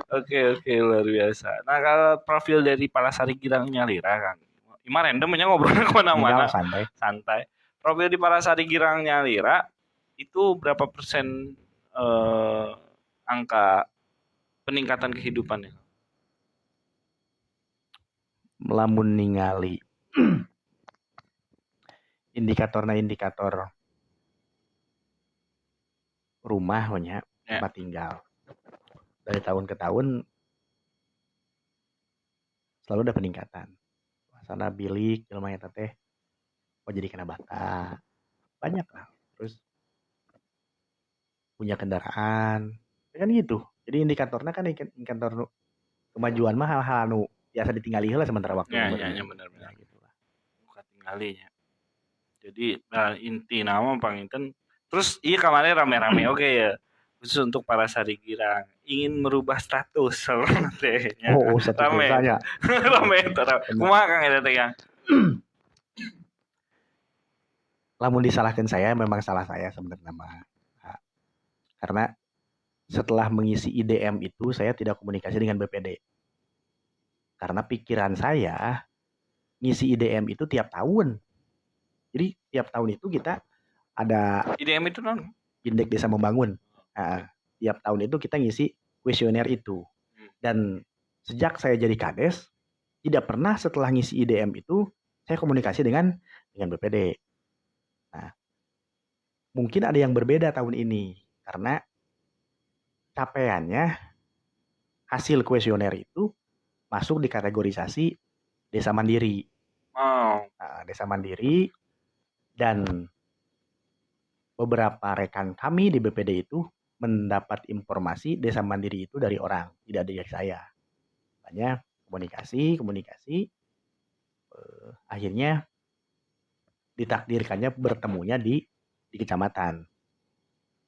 A: Oke, luar biasa. Nah, kalau profil dari Palasari Girang Nyalira kan. Ima random aja ngobrolnya kemana-mana. Santai. Profil di Palasari Girang Nyalira itu berapa persen angka peningkatan kehidupannya?
B: Melamun ningali indikator rumah nya tempat tinggal. Dari tahun ke tahun selalu ada peningkatan. Suasana bilik jelema eta teh jadi kena bata. Banyak lah. Terus punya kendaraan. Kan gitu. Jadi indikatornya kan indikator kemajuan mah hal-hal anu biasa ditinggali heula sementara waktu.
A: Ya, benar. Ya, gitu lah. Bukan tinggalinya. Jadi inti nama panginten. Terus iya kemarin rame-rame oke ya. Khusus untuk para Sarigirang ingin merubah status sebenarnya.
B: Status
A: rame.
B: desanya.
A: Rame. Kumaha Kang eta teh Kang?
B: Lamun disalahkan saya memang salah saya sebenarnya mah. Karena setelah mengisi IDM itu saya tidak komunikasi dengan BPD. Karena pikiran saya ngisi IDM itu tiap tahun. Jadi tiap tahun itu kita ada
A: IDM itu non
B: Indeks Desa Membangun. Tiap tahun itu kita ngisi kuesioner itu. Dan sejak saya jadi kades, tidak pernah setelah ngisi IDM itu saya komunikasi dengan BPD. Nah, mungkin ada yang berbeda tahun ini karena capaiannya hasil kuesioner itu masuk di kategorisasi desa mandiri. Desa mandiri dan beberapa rekan kami di BPD itu mendapat informasi desa mandiri itu dari orang, tidak dari saya. Makanya komunikasi, akhirnya ditakdirkannya bertemunya di kecamatan,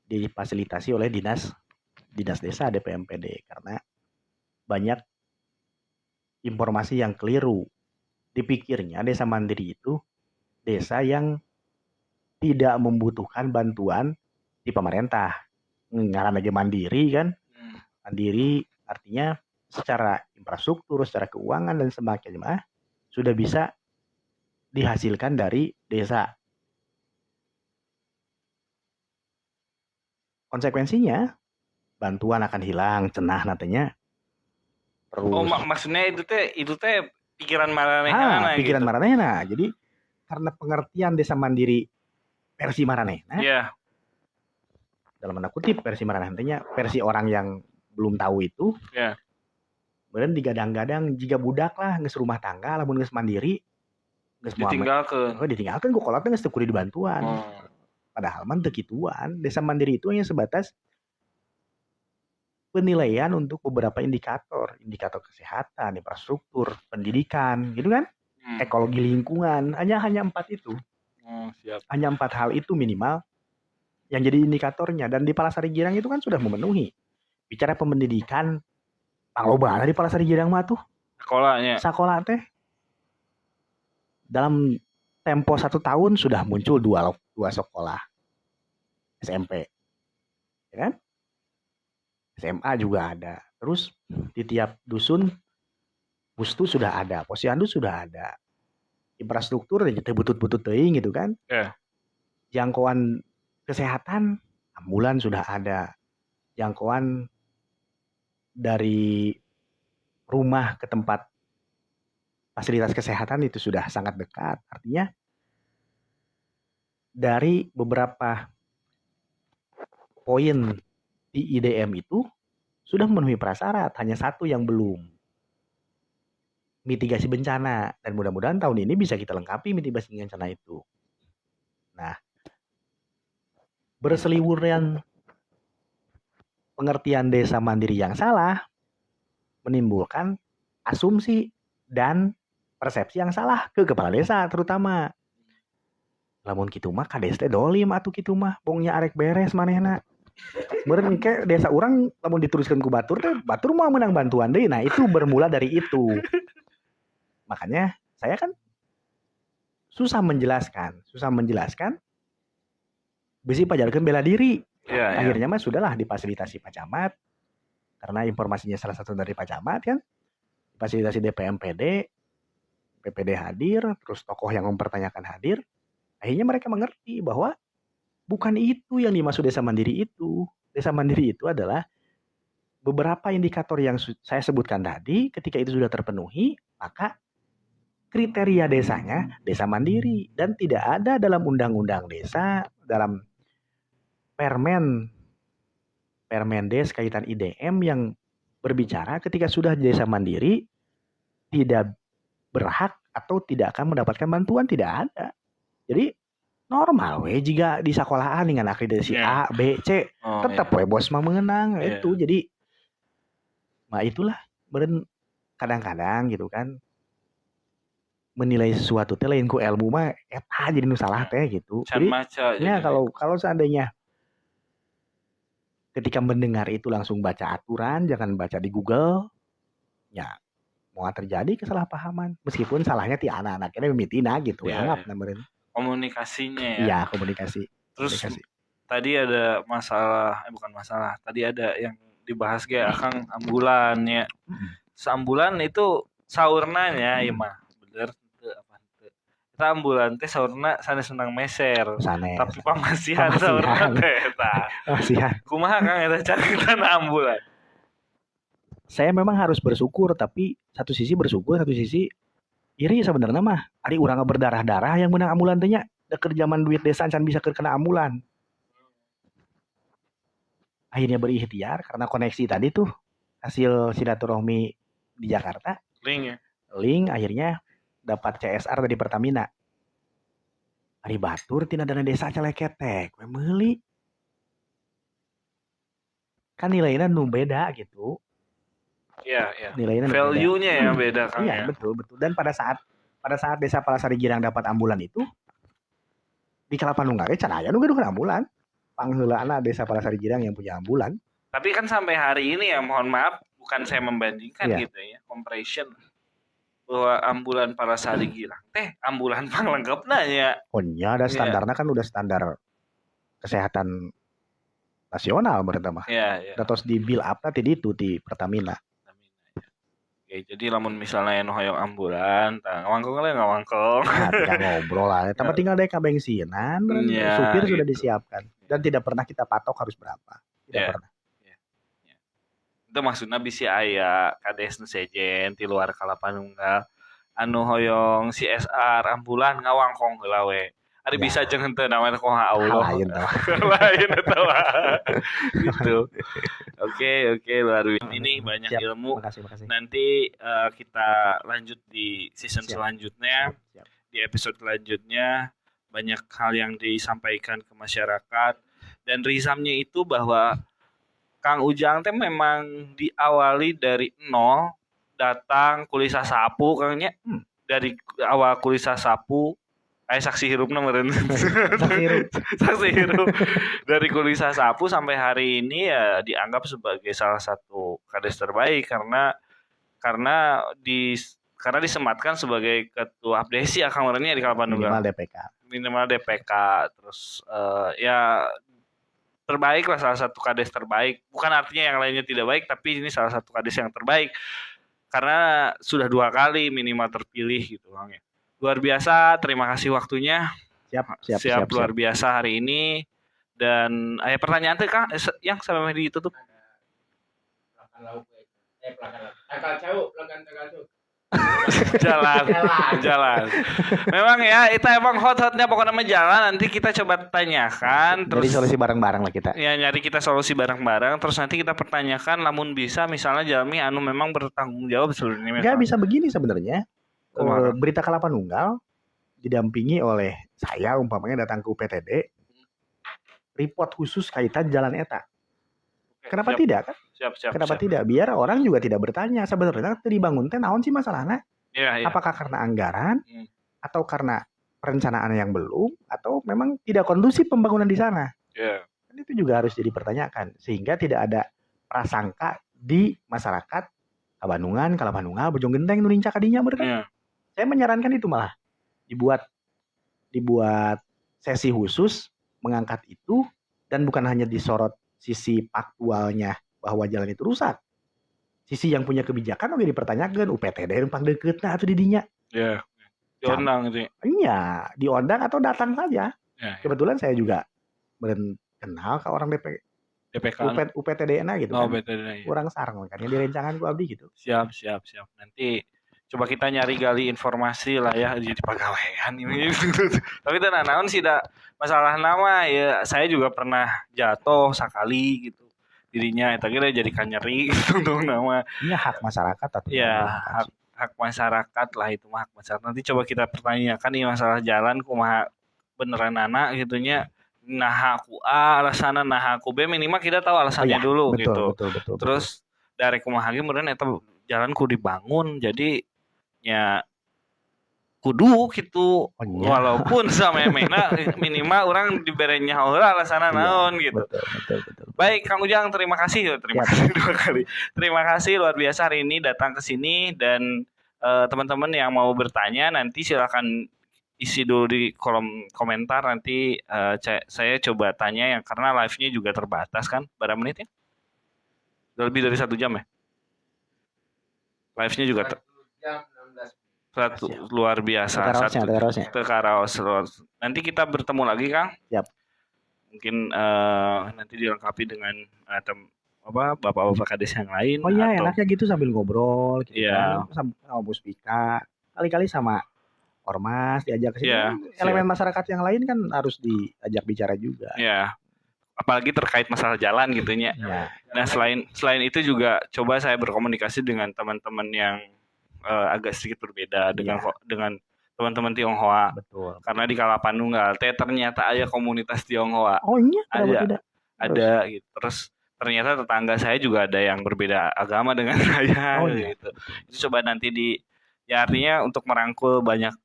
B: difasilitasi oleh dinas desa DPMPD karena banyak informasi yang keliru. Dipikirnya desa mandiri itu desa yang tidak membutuhkan bantuan di pemerintah. Ngaran aja mandiri kan. Mandiri artinya secara infrastruktur, secara keuangan dan sebagainya sudah bisa dihasilkan dari desa. Konsekuensinya bantuan akan hilang, cenah nantinya. Terus
A: maksudnya itu teh pikiran maranehna
B: pikiran gitu. Maranehna. Jadi karena pengertian desa mandiri versi maranehna.
A: Iya.
B: Dalam tanda kutip versi maranehna nantinya versi orang yang belum tahu itu.
A: Iya.
B: Kemudian digadang-gadang jika budak lah geus rumah tangga lamun geus mandiri geus ditinggalkeun ku kolot geus teu kudu dibantuan. Padahal mah teu kituan. Desa mandiri itu hanya sebatas penilaian untuk beberapa indikator kesehatan, infrastruktur, pendidikan, gitu kan? Ekologi lingkungan, hanya 4 itu.
A: Siap.
B: Hanya 4 hal itu minimal yang jadi indikatornya dan di Palasari Girang itu kan sudah memenuhi. Bicara pendidikan, panglobana di Palasari Girang mah tuh. Sekolah teh dalam tempo 1 tahun sudah muncul 2 sekolah SMP. Ya kan? SMA juga ada. Terus di tiap dusun pustu sudah ada, posyandu sudah ada. Infrastruktur ya butut-butut teuing gitu kan. Jangkauan kesehatan ambulan sudah ada. Jangkauan dari rumah ke tempat fasilitas kesehatan itu sudah sangat dekat. Artinya dari beberapa poin di IDM itu sudah memenuhi prasyarat, hanya satu yang belum, mitigasi bencana, dan mudah-mudahan tahun ini bisa kita lengkapi mitigasi bencana itu. Nah, berseliweran pengertian desa mandiri yang salah menimbulkan asumsi dan persepsi yang salah ke kepala desa terutama. Lamun kitu mah kades teh dolim atuh kitu mah, bongnya arek beres manehna. Meureun engke desa urang lamun diteruskeun ku batur teh batur mah menang bantuan deui. Nah, itu bermula dari itu. Makanya saya kan susah menjelaskan, bisi pajarkeun bela diri.
A: Iya, iya.
B: Akhirnya mah sudahlah difasilitasi Pak Camat, karena informasinya salah satu dari Pak Camat kan, fasilitasi DPMPD, PPD hadir, terus tokoh yang mempertanyakan hadir. Akhirnya mereka mengerti bahwa bukan itu yang dimaksud desa mandiri itu. Desa mandiri itu adalah beberapa indikator yang saya sebutkan tadi. Ketika itu sudah terpenuhi, maka kriteria desanya desa mandiri. Dan tidak ada dalam undang-undang desa, dalam Permendes kaitan IDM yang berbicara ketika sudah desa mandiri tidak berhak atau tidak akan mendapatkan bantuan, tidak ada. Jadi normal we jika di sekolahan dengan akreditasi A, B, C, tetap we bos mah mengenang itu. Jadi nah itulah beren kadang-kadang gitu kan menilai sesuatu teh lain ku ilmu mah eta jadi nu salah teh gitu.
A: Can
B: Jadi
A: maca.
B: ya kalau seandainya ketika mendengar itu langsung baca aturan, jangan baca di Google. Ya, mau terjadi kesalahpahaman meskipun salahnya ti anak-anaknya mimitina gitu ya, anggap namanya
A: komunikasinya ya.
B: Iya, komunikasi.
A: Terus tadi ada masalah, bukan masalah. Tadi ada yang dibahas ge akang ambulan ya. Sambulan itu saurnanya ieu mah. Bener teu apa teu. Eta ambulan teh saurna sanes senang meser. Tapi pamasihan saurna teh eta. Pamasihan. Kumaha Kang eta caritana ambulan?
B: Saya memang harus bersyukur, tapi satu sisi bersyukur, satu sisi iri sebenarnya mah. Ari urang berdarah-darah yang menang ambulan teh nya. Deket zaman duit desa can bisa kena ambulan. Akhirnya berikhtiar karena koneksi tadi tuh hasil silaturahmi di Jakarta. Link akhirnya dapat CSR dari Pertamina. Ari batur tina dana desa caleketek, we meuli. Kan nilainya nu beda gitu.
A: Iya.
B: Nilainya
A: value-nya yang beda kan.
B: Iya, betul. Dan pada saat desa Palasari Girang dapat ambulan itu di Kalapanunggal can aya nu gaduh ambulan. Pangheulaana desa Palasari Girang yang punya ambulan.
A: Tapi kan sampai hari ini ya, mohon maaf, bukan saya membandingkan gitu ya, comparison bahwa ambulan Palasari Girang ambulan panglengkapna ya.
B: Oh iya, ada standarnya kan udah standar kesehatan nasional berarti mah.
A: Iya.
B: Terus di build up tadi itu di Pertamina.
A: Oke, jadi lamun misalnya nu hoyong ambulan, ngawangkong lah ngawangkong.
B: Nah, tinggal ngobrol lah. Tempat tinggal dek bensinan, supir sudah disiapkan dan tidak pernah kita patok harus berapa. Tidak pernah.
A: Itu maksudnya bisa aya kades nu sejen di luar Kalapanunggal anu hoyong CSR ambulan ngawangkong heula we. Ari bisa jeung henteu namanya kumaha Allah. Lain eta mah. Gitu. Oke, luar biasa. Ini banyak ilmu.
B: Makasih.
A: Nanti kita lanjut di season selanjutnya. Di episode selanjutnya banyak hal yang disampaikan ke masyarakat dan risamnya itu bahwa Kang Ujang teh memang diawali dari nol, datang kulisa sapu Kangnya. Dari awal kulisa sapu saksi hirupna meureun. Saksi hirup. Dari kulisa sapu sampai hari ini ya dianggap sebagai salah satu kades terbaik karena disematkan sebagai ketua abdesi Kang Meureunnya di Kalapanunggal. Minimal DPK. Terus ya terbaik lah, salah satu kades terbaik. Bukan artinya yang lainnya tidak baik, tapi ini salah satu kades yang terbaik karena sudah 2 kali minimal terpilih gitu Kang ya. Luar biasa, terima kasih waktunya. Siap luar biasa hari ini. Dan pertanyaan tuh Kang yang sampai ditutup.
C: Pelanggan lauk. Pelanggan lauk. Tanggal jauh.
A: jalan. Memang ya, itu emang hot-hotnya pokoknya nama jalan. Nanti kita coba tanyakan.
B: Jadi solusi bareng-bareng lah kita.
A: Ya nyari kita solusi bareng-bareng. Terus nanti kita pertanyakan, namun bisa misalnya Jalmi anu memang bertanggung jawab seluruhnya.
B: Nggak bisa begini sebenarnya.
A: Kumaha?
B: Berita Kalapa Nunggal didampingi oleh saya umpamanya datang ke UPTD, report khusus kaitan jalan eta. Kenapa
A: Siap.
B: tidak kan?
A: Siap.
B: Kenapa tidak? Biar orang juga tidak bertanya sebenarnya dibangun teh naon sih masalahnya?
A: Iya.
B: Apakah karena anggaran
A: Hmm.
B: atau karena perencanaan yang belum atau memang tidak kondusif pembangunan di sana?
A: Iya.
B: Kan itu juga harus jadi pertanyaan sehingga tidak ada prasangka di masyarakat Kabandungan, Kalapandungan, Bojonggenteng, Nurinca kadinya bener kan?
A: Iya.
B: Saya menyarankan itu malah dibuat sesi khusus mengangkat itu dan bukan hanya disorot sisi faktualnya bahwa jalan itu rusak. Sisi yang punya kebijakan oke dipertanyakan UPTD yang paling deket atau didinya.
A: Iya. Diundang gitu.
B: Iya, diundang atau datang saja.
A: Ya.
B: Kebetulan saya juga kenal ke orang
A: DPK.
B: UPTD-na gitu
A: Oh,
B: kan.
A: BTD.
B: Kurang sarang makanya direncangan ku abdi gitu.
A: Siap. Nanti coba kita nyari gali informasi lah ya jadi pegawaian ini. Tapi tenang naon sih dah masalah nama ya saya juga pernah jatuh sekali gitu. Dirinya eta kira jadi nyeri gitu untuk nama.
B: Ini hak masyarakat atau
A: Ya, hak masyarakat lah itu mah hak masyarakat. Nanti coba kita pertanyakan nih masalah jalan kumaha beneran anak gitunya. Nah aku A alasanna nah aku B minimal kita tahu alasannya dulu gitu.
B: Betul.
A: Terus dari kumaha ge meureun eta jalan kudu dibangun jadi ya kudu gitu walaupun sama emena minimal orang diberenya heula alasanna naon gitu.
B: Betul.
A: Baik Kang Ujang terima kasih kasih 2 kali. Terima kasih luar biasa hari ini datang ke sini dan teman-teman yang mau bertanya nanti silakan isi dulu di kolom komentar nanti saya coba tanya yang karena live-nya juga terbatas kan berapa menit ya? Lebih dari 1 jam ya? Live-nya juga
C: jam 16.
A: luar biasa.
B: Terus.
A: Nanti kita bertemu lagi Kang.
B: Yap.
A: Mungkin nanti dilengkapi dengan bapak-bapak kades yang lain.
B: Oh iya enaknya gitu sambil ngobrol gitu
A: Iya.
B: kan. Sama Muspika. Kali-kali sama Ormas diajak ke sini.
A: Iya,
B: Elemen masyarakat yang lain kan harus diajak bicara juga.
A: Ya. Apalagi terkait masalah jalan gitunya.
B: Ya.
A: Nah, selain itu juga coba saya berkomunikasi dengan teman-teman yang agak sedikit berbeda dengan teman-teman Tionghoa.
B: Betul.
A: Karena di Kalapandunggal ternyata ada komunitas Tionghoa.
B: Oh iya, kenapa tidak?
A: Ada gitu. Terus ternyata tetangga saya juga ada yang berbeda agama dengan saya gitu. Itu coba nanti artinya untuk merangkul banyak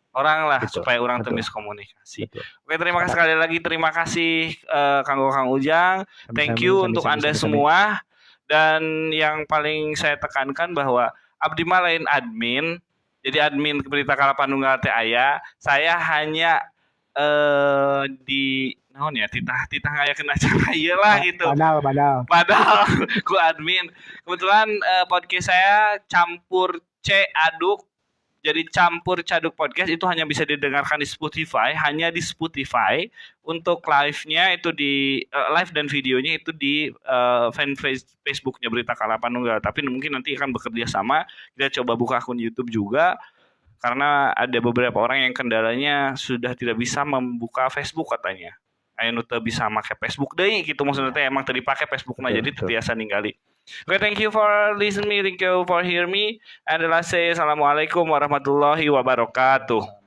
A: orang lah supaya orang temis komunikasi. Oke, terima kasih sekali lagi. Terima kasih Kang Ujang. Thank you untuk Anda semua. Dan yang paling saya tekankan bahwa abdi mah lain admin. Jadi admin Berita Kalapandunggal teh aya. Saya hanya di titah aya kena acara iyalah gitu. Padahal ku admin. Kebetulan podcast saya campur aduk. Jadi campur caduk podcast itu hanya bisa didengarkan di Spotify, hanya di Spotify. Untuk live-nya itu di live dan videonya itu di fanpage Facebooknya Berita Kalapandunggal. Tapi mungkin nanti akan bekerja sama. Kita coba buka akun YouTube juga karena ada beberapa orang yang kendalanya sudah tidak bisa membuka Facebook katanya. Ayo teu bisa make Facebook deui gitu maksudnya teh emang teu dipake Facebook mah jadi teu biasa ninggali. Okay, thank you for listening, thank you for hearing me, and last say assalamualaikum warahmatullahi wabarakatuh.